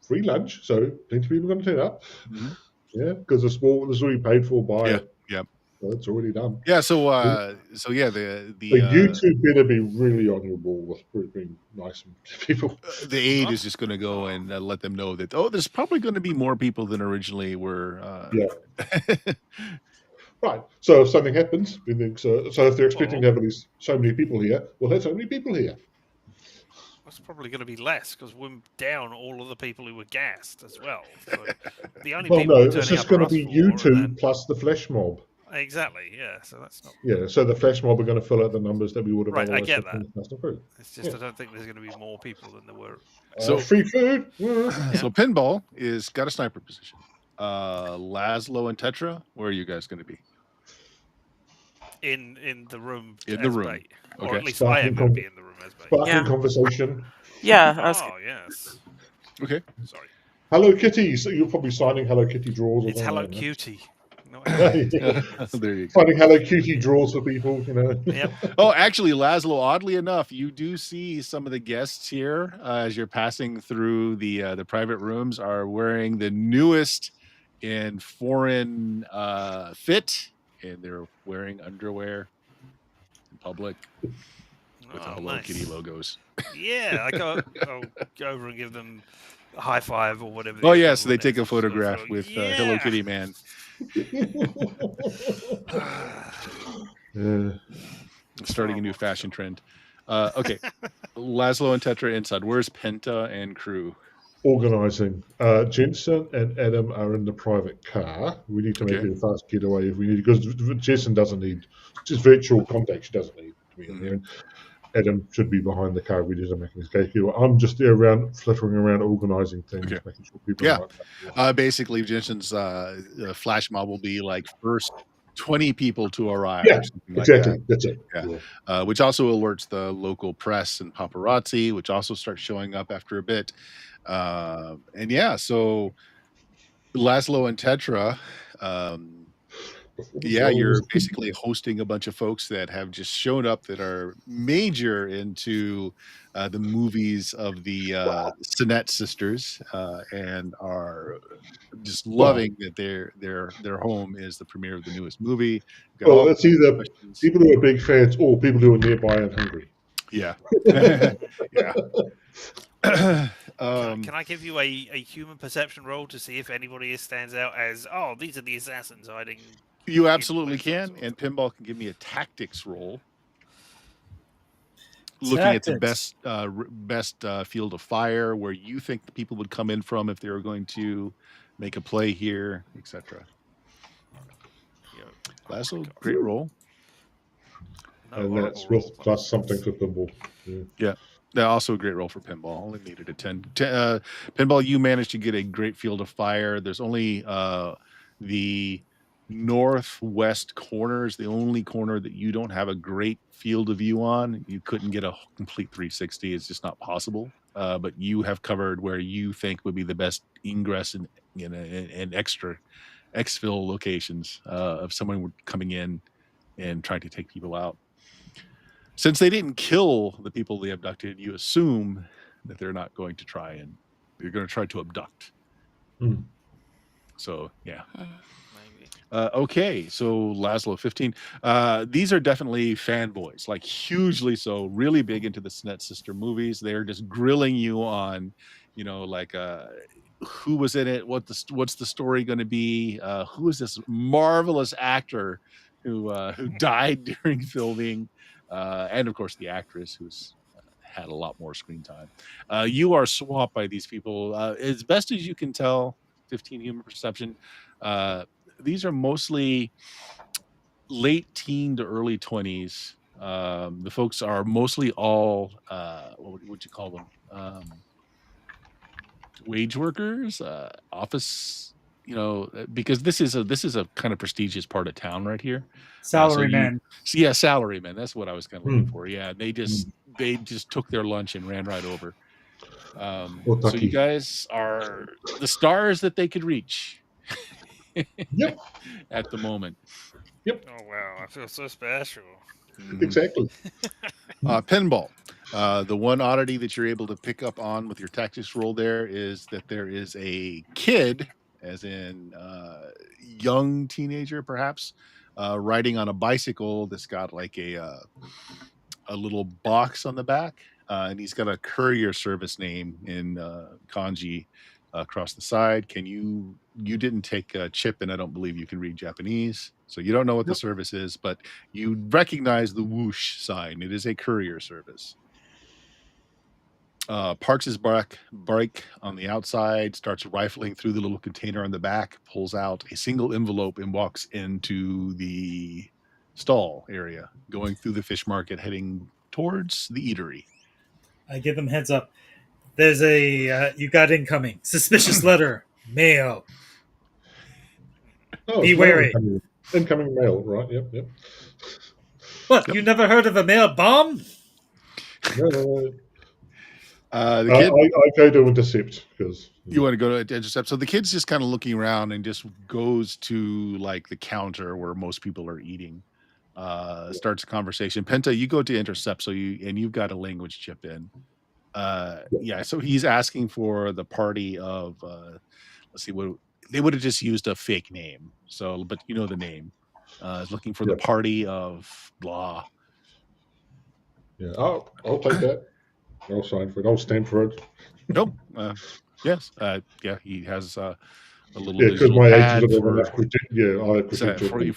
free lunch, so plenty of people are going to turn up. Mm-hmm. Yeah, because this is already paid for by. Yeah. So it's already done. Yeah. So you two better be really on your ball with being nice to people. The aide is just going to go and let them know that there's probably going to be more people than originally were. Right. So if something happens, so if they're expecting to have at least so many people here, we'll have so many people here. It's probably going to be less because we're down all of the people who were gassed as well. So the only people it's just going to be you two plus the flash mob. Exactly. Yeah. So that's not. Yeah. So the flash mob are going to fill out the numbers that we would have. Right. I get that. It's just I don't think there's going to be more people than there were. So free food. So Pinball is got a sniper position. Laszlo and Tetra, where are you guys going to be? In the room. In the room. Bait. Or at least I am going to be in the room as bait. Sparkling conversation. Yeah. Yes. Okay. Sorry. Hello Kitty. So you're probably signing Hello Kitty drawers. It's Hello Cutie. There you go. Finding Hello Cutie drawers for people, Yep. Oh, actually, Laszlo, oddly enough, you do see some of the guests here as you're passing through the private rooms are wearing the newest in foreign fit, and they're wearing underwear in public with the Hello Kitty logos. Yeah, I'll go over and give them a high five or whatever. Oh, yeah, so they take a photograph with Hello Kitty Man. Starting a new fashion trend. Okay, Laszlo and Tetra inside. Where's Penta and crew? Organising. Jensen and Adam are in the private car. We need to make Okay. it a fast getaway if we need, because Jensen doesn't need just virtual contact. She doesn't need to be in there. And Adam should be behind the car. We need to make an escape. I'm just there around, flittering around, organising things, Okay. making sure people. Yeah. Are Basically, Jensen's flash mob will be like first 20 people to arrive. Yeah, or something exactly. like that. That's it. Yeah. Which also alerts the local press and paparazzi, which also starts showing up after a bit. And yeah, so Laszlo and Tetra, yeah, you're basically hosting a bunch of folks that have just shown up that are major into the movies of the Sinet sisters and are just loving that their home is the premiere of the newest movie. Well, it's either people who are big fans or people who are nearby and hungry. Yeah. Yeah. Can I give you a human perception roll to see if anybody stands out as, oh, these are the assassins hiding? You absolutely can, and Pinball can give me a tactics roll. Looking at the best field of fire, where you think the people would come in from if they were going to make a play here, etc. Laszlo, great roll. And that's with plus something for Pinball. Yeah. Also a great roll for Pinball. Only needed a 10. Pinball, you managed to get a great field of fire. There's only the northwest corner is the only corner that you don't have a great field of view on. You couldn't get a complete 360. It's just not possible. But you have covered where you think would be the best ingress and extra exfil locations of someone coming in and trying to take people out. Since they didn't kill the people they abducted, you assume that they're not going to try to abduct. So, yeah. Okay, so Laszlo, 15. These are definitely fanboys, like hugely so, really big into the Sinet sister movies. They're just grilling you on, like who was in it, what's the story going to be, who is this marvelous actor who died during filming, and of course the actress who's had a lot more screen time. You are swamped by these people. As best as you can tell, 15 human perception. These are mostly late teen to early 20s. The folks are mostly all what would you call them? Wage workers, office, because this is a kind of prestigious part of town right here. Salaryman. Yeah, salaryman. That's what I was kind of looking for. Yeah, they just took their lunch and ran right over. So you guys are the stars that they could reach. Yep. At the moment. Yep. Oh wow, I feel so special. Exactly. Pinball. The one oddity that you're able to pick up on with your tactics roll there is that there is a kid, as in young teenager perhaps, riding on a bicycle that's got like a little box on the back, and he's got a courier service name in kanji across the side. You didn't take a chip, and I don't believe you can read Japanese, so you don't know what the service is, but you recognize the whoosh sign. It is a courier service. Parks his bike on the outside, starts rifling through the little container on the back, pulls out a single envelope, and walks into the stall area, going through the fish market, heading towards the eatery. I give them heads up. There's a you got incoming suspicious letter, mail. Be wary. Incoming mail, right? Yep. What? You never heard of a mail bomb? No. The kid, I go to intercept because you want to go to intercept. So the kid's just kind of looking around and just goes to like the counter where most people are eating. Starts a conversation. Penta, you go to intercept. So you've got a language chip in. Yeah. So he's asking for the party of. Let's see what they would have just used a fake name. So, but you know the name. Is looking for the party of blah. Yeah, I'll take that. I'll sign for it. I'll stand for it. Nope. Yes. Yeah. He has a little because my age is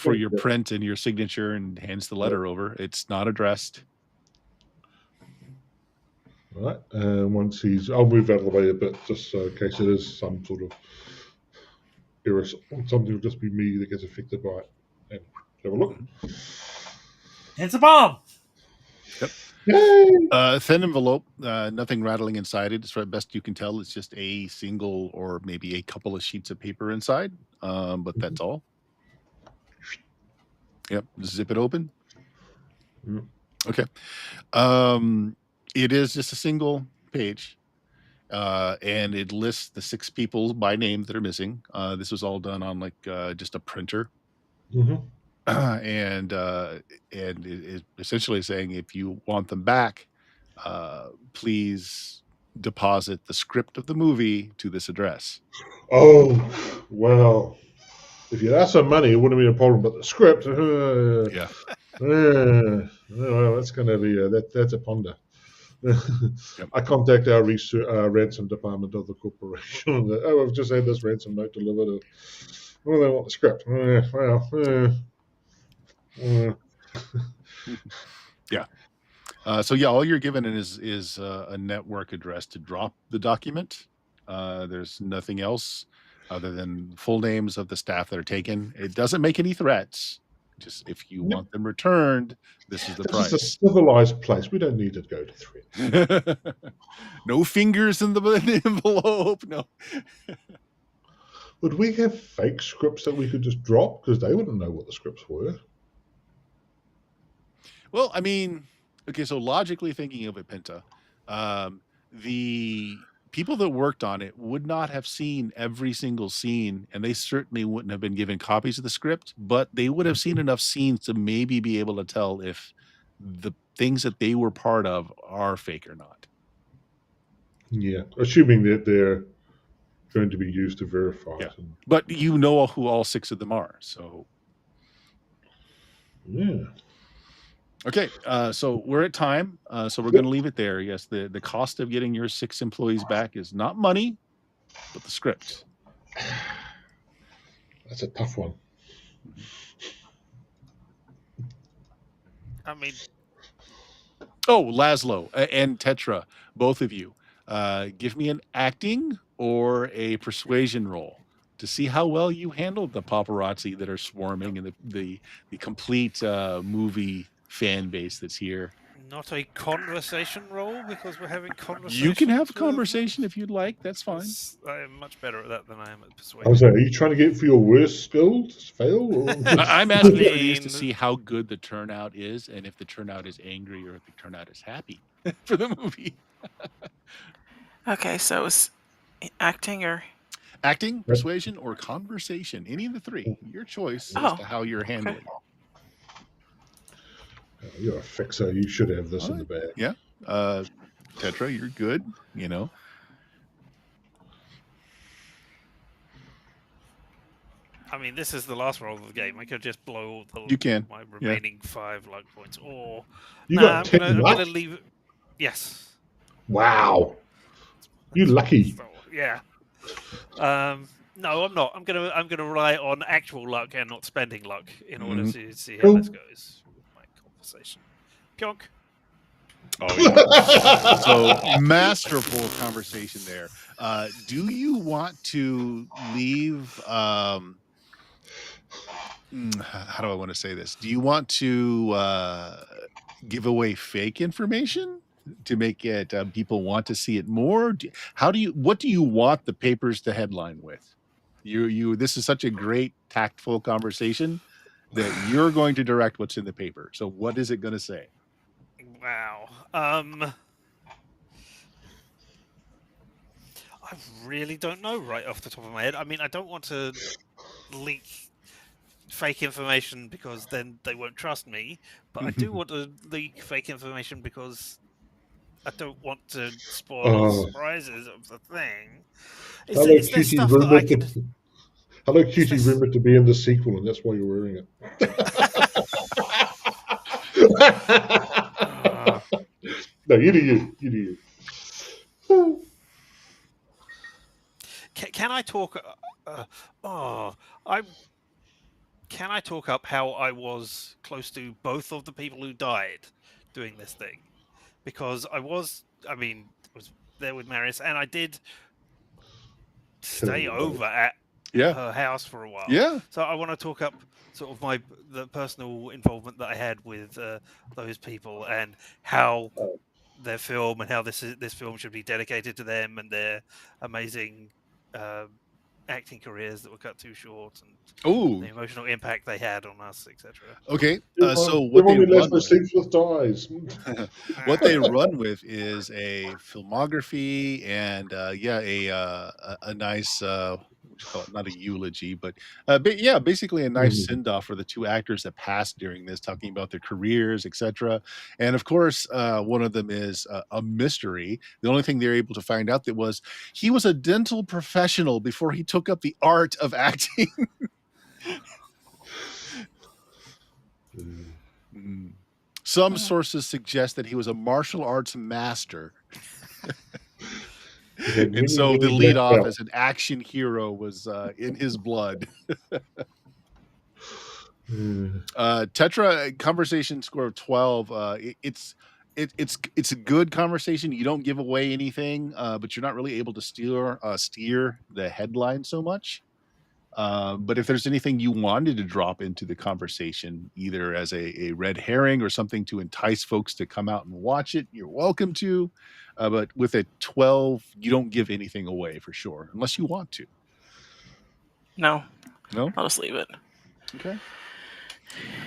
for your print and your signature, and hands the letter over. It's not addressed. Right. And once I'll move out of the way a bit just so in case it is some sort of error. Something will just be me that gets affected by it. And have a look. It's a bomb. Yay! Thin envelope, nothing rattling inside it. As far best you can tell, it's just a single or maybe a couple of sheets of paper inside, but that's all. Yep, zip it open. Mm. Okay. It is just a single page, and it lists the 6 people by name that are missing. This was all done on like just a printer, Mm-hmm. and it essentially saying if you want them back, please deposit the script of the movie to this address. Oh, well, if you'd asked some money, it wouldn't have been a problem. But the script, Yeah. well, that's going to be that's a ponder. Yep. I contact our ransom department of the corporation. I've just had this ransom note delivered. Well, they want the script. Yeah. So yeah, all you're given is a network address to drop the document. There's nothing else other than full names of the staff that are taken. It doesn't make any threats. Just if you want them returned, this is the This is a price. civilized place. We don't need to go to threats. No fingers in the envelope. No. Would we have fake scripts that we could just drop? Because they wouldn't know what the scripts were. Well, I mean, okay, so logically thinking of it, Pinta, the people that worked on it would not have seen every single scene, and they certainly wouldn't have been given copies of the script, but they would have seen enough scenes to maybe be able to tell if the things that they were part of are fake or not. Yeah, assuming that they're going to be used to verify. Yeah. But you know who all 6 of them are, so. Yeah. Okay, so we're at time, so we're going to leave it there. Yes, the cost of getting your 6 employees back is not money, but the script. That's a tough one. I mean, oh, Laszlo and Tetra, both of you, give me an acting or a persuasion roll to see how well you handled the paparazzi that are swarming and the complete movie fan base that's here. not a conversation role because we're having conversations. You can have a conversation if you'd like. That's fine. I am much better at that than I am at I persuasion. was saying, are you trying to get for your worst skill to fail? Or? I'm asking for these to see how good the turnout is, and if the turnout is angry or if the turnout is happy for the movie. Okay, so it's acting or acting, persuasion, or conversation. Any of the 3. Your choice as to how you're handling. You're a fixer. You should have this in the bag. Yeah. Tetra, you're good. You know. I mean, this is the last roll of the game. I could just blow my remaining 5 luck points, or you got 10 I'm gonna leave it. Yes. Wow. You lucky. Yeah. No, I'm not. I'm gonna rely on actual luck and not spending luck in order to see how this goes with my conversation. Pionk. Oh yeah. So masterful conversation there. Do you want to leave? How do I want to say this? Do you want to give away fake information to make it people want to see it more? What do you want the papers to headline with? This is such a great tactful conversation that you're going to direct what's in the paper. So what is it going to say? Wow. I really don't know right off the top of my head. I mean, I don't want to leak fake information because then they won't trust me, but I do want to leak fake information because I don't want to spoil the surprises of the thing. Is there stuff that I can... Hello, Cutie, rumored to be in the sequel, and that's why you're wearing it. No, you do you. You do you. Can I talk... Can I talk up how I was close to both of the people who died doing this thing? Because I was I mean, was there with Marius, and I did Killing stay them over at Yeah. her house for a while. Yeah. So I want to talk up sort of the personal involvement that I had with those people and how their film and how this film should be dedicated to them and their amazing acting careers that were cut too short and Oh, the emotional impact they had on us, etc. okay. Give So on, what give they on me less run with, receipts with dies. what they run with is a filmography and a nice what you call it, not a eulogy, but yeah, basically a nice Mhm. send off for the two actors that passed during this, talking about their careers, etc. And of course, one of them is a mystery. The only thing they're able to find out that was he was a dental professional before he took up the art of acting. Mm. Some sources suggest that he was a martial arts master. He had And many, so the many lead black off belts. as an action hero was in his blood. Tetra conversation score of 12. It's a good conversation. You don't give away anything, but you're not really able to steer the headline so much. But if there's anything you wanted to drop into the conversation, either as a red herring or something to entice folks to come out and watch it, you're welcome to. But with a 12, you don't give anything away for sure, unless you want to. No, No? I'll just leave it. Okay.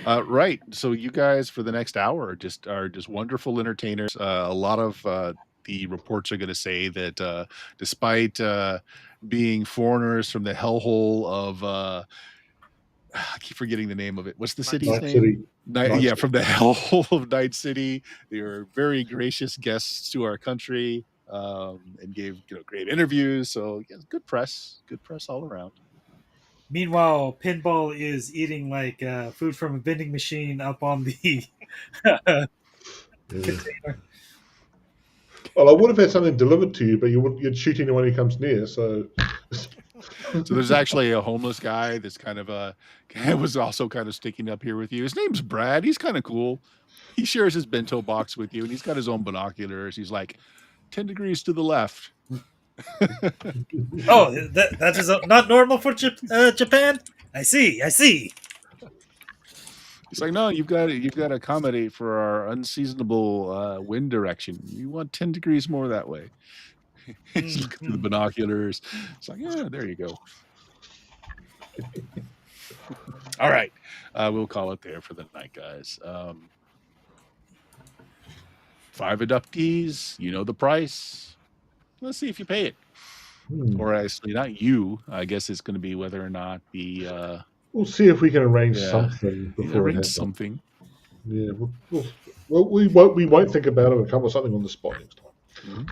Right. So you guys for the next hour are just wonderful entertainers. A lot of the reports are going to say that despite being foreigners from the hellhole of I keep forgetting the name of it. What's the city's Night name? City. Night Yeah, City. from the hellhole of Night City. They were very gracious guests to our country and gave great interviews. So yeah, good press all around. Meanwhile, Pinball is eating like food from a vending machine up on the container. Well, I would have had something delivered to you, but you'd shoot anyone who comes near. So, So there's actually a homeless guy that's kind of was also kind of sticking up here with you. His name's Brad. He's kind of cool. He shares his bento box with you, and he's got his own binoculars. He's like 10 degrees to the left. Oh, that is not normal for Japan. I see. He's like, no, you've got to accommodate for our unseasonable wind direction. You want 10 degrees more that way. He's looking through the binoculars. It's like, yeah, there you go. All right. We'll call it there for the night, guys. 5 adoptees, you know the price. Let's see if you pay it. Or actually, not you. I guess it's going to be whether or not the we'll see if we can arrange something before it arrange happens. something. Yeah, we won't think about it and come with something on the spot next time.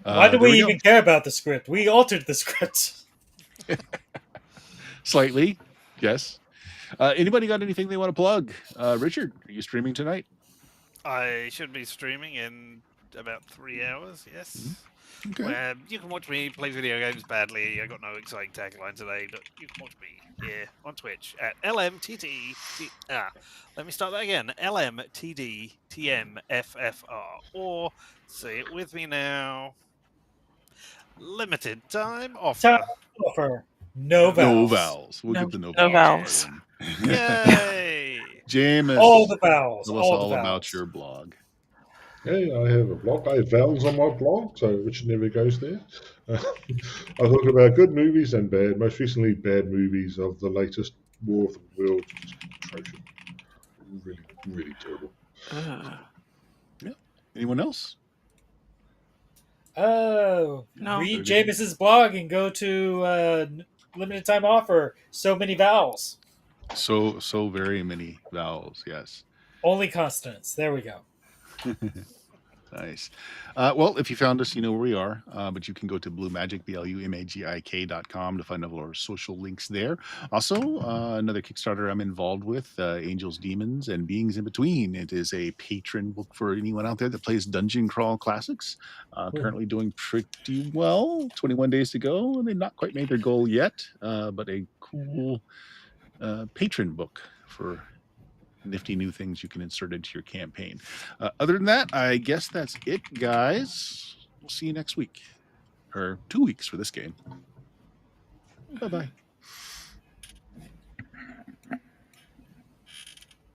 Why do there we go. even care about the script? We altered the script. Slightly, yes. Anybody got anything they want to plug? Richard, are you streaming tonight? I should be streaming in about 3 hours. Yes. Okay. Where you can watch me play video games badly. I got no exciting tagline today, but you can watch me here on Twitch at LMTD. Let me start that again. LMTDTMFFR. Or say it with me now. Limited time offer. Time offer. No vowels. No vowels. We'll get the no vowels. Yay! James, All the vowels. tell us all about your blog. Hey, I have a blog. I have vowels on my blog, so Richard never goes there. I talk about good movies and bad. Most recently, bad movies of the latest War of the Worlds. Atrocious. Really, really terrible. Yeah. Anyone else? Oh, No. read Jameis's blog and go to limited time offer. So many vowels. So very many vowels. Yes. Only consonants. There we go. Nice. Well, if you found us, you know where we are. But you can go to BlueMagic, BLUMAGIK.com to find all our social links there. Also, another Kickstarter I'm involved with, Angels, Demons, and Beings in Between. It is a patron book for anyone out there that plays Dungeon Crawl Classics. Currently doing pretty well. 21 days to go, and they've not quite made their goal yet. But a cool patron book for nifty new things you can insert into your campaign. Other than that, I guess that's it, guys. We'll see you next week, or 2 weeks for this game. Bye-bye.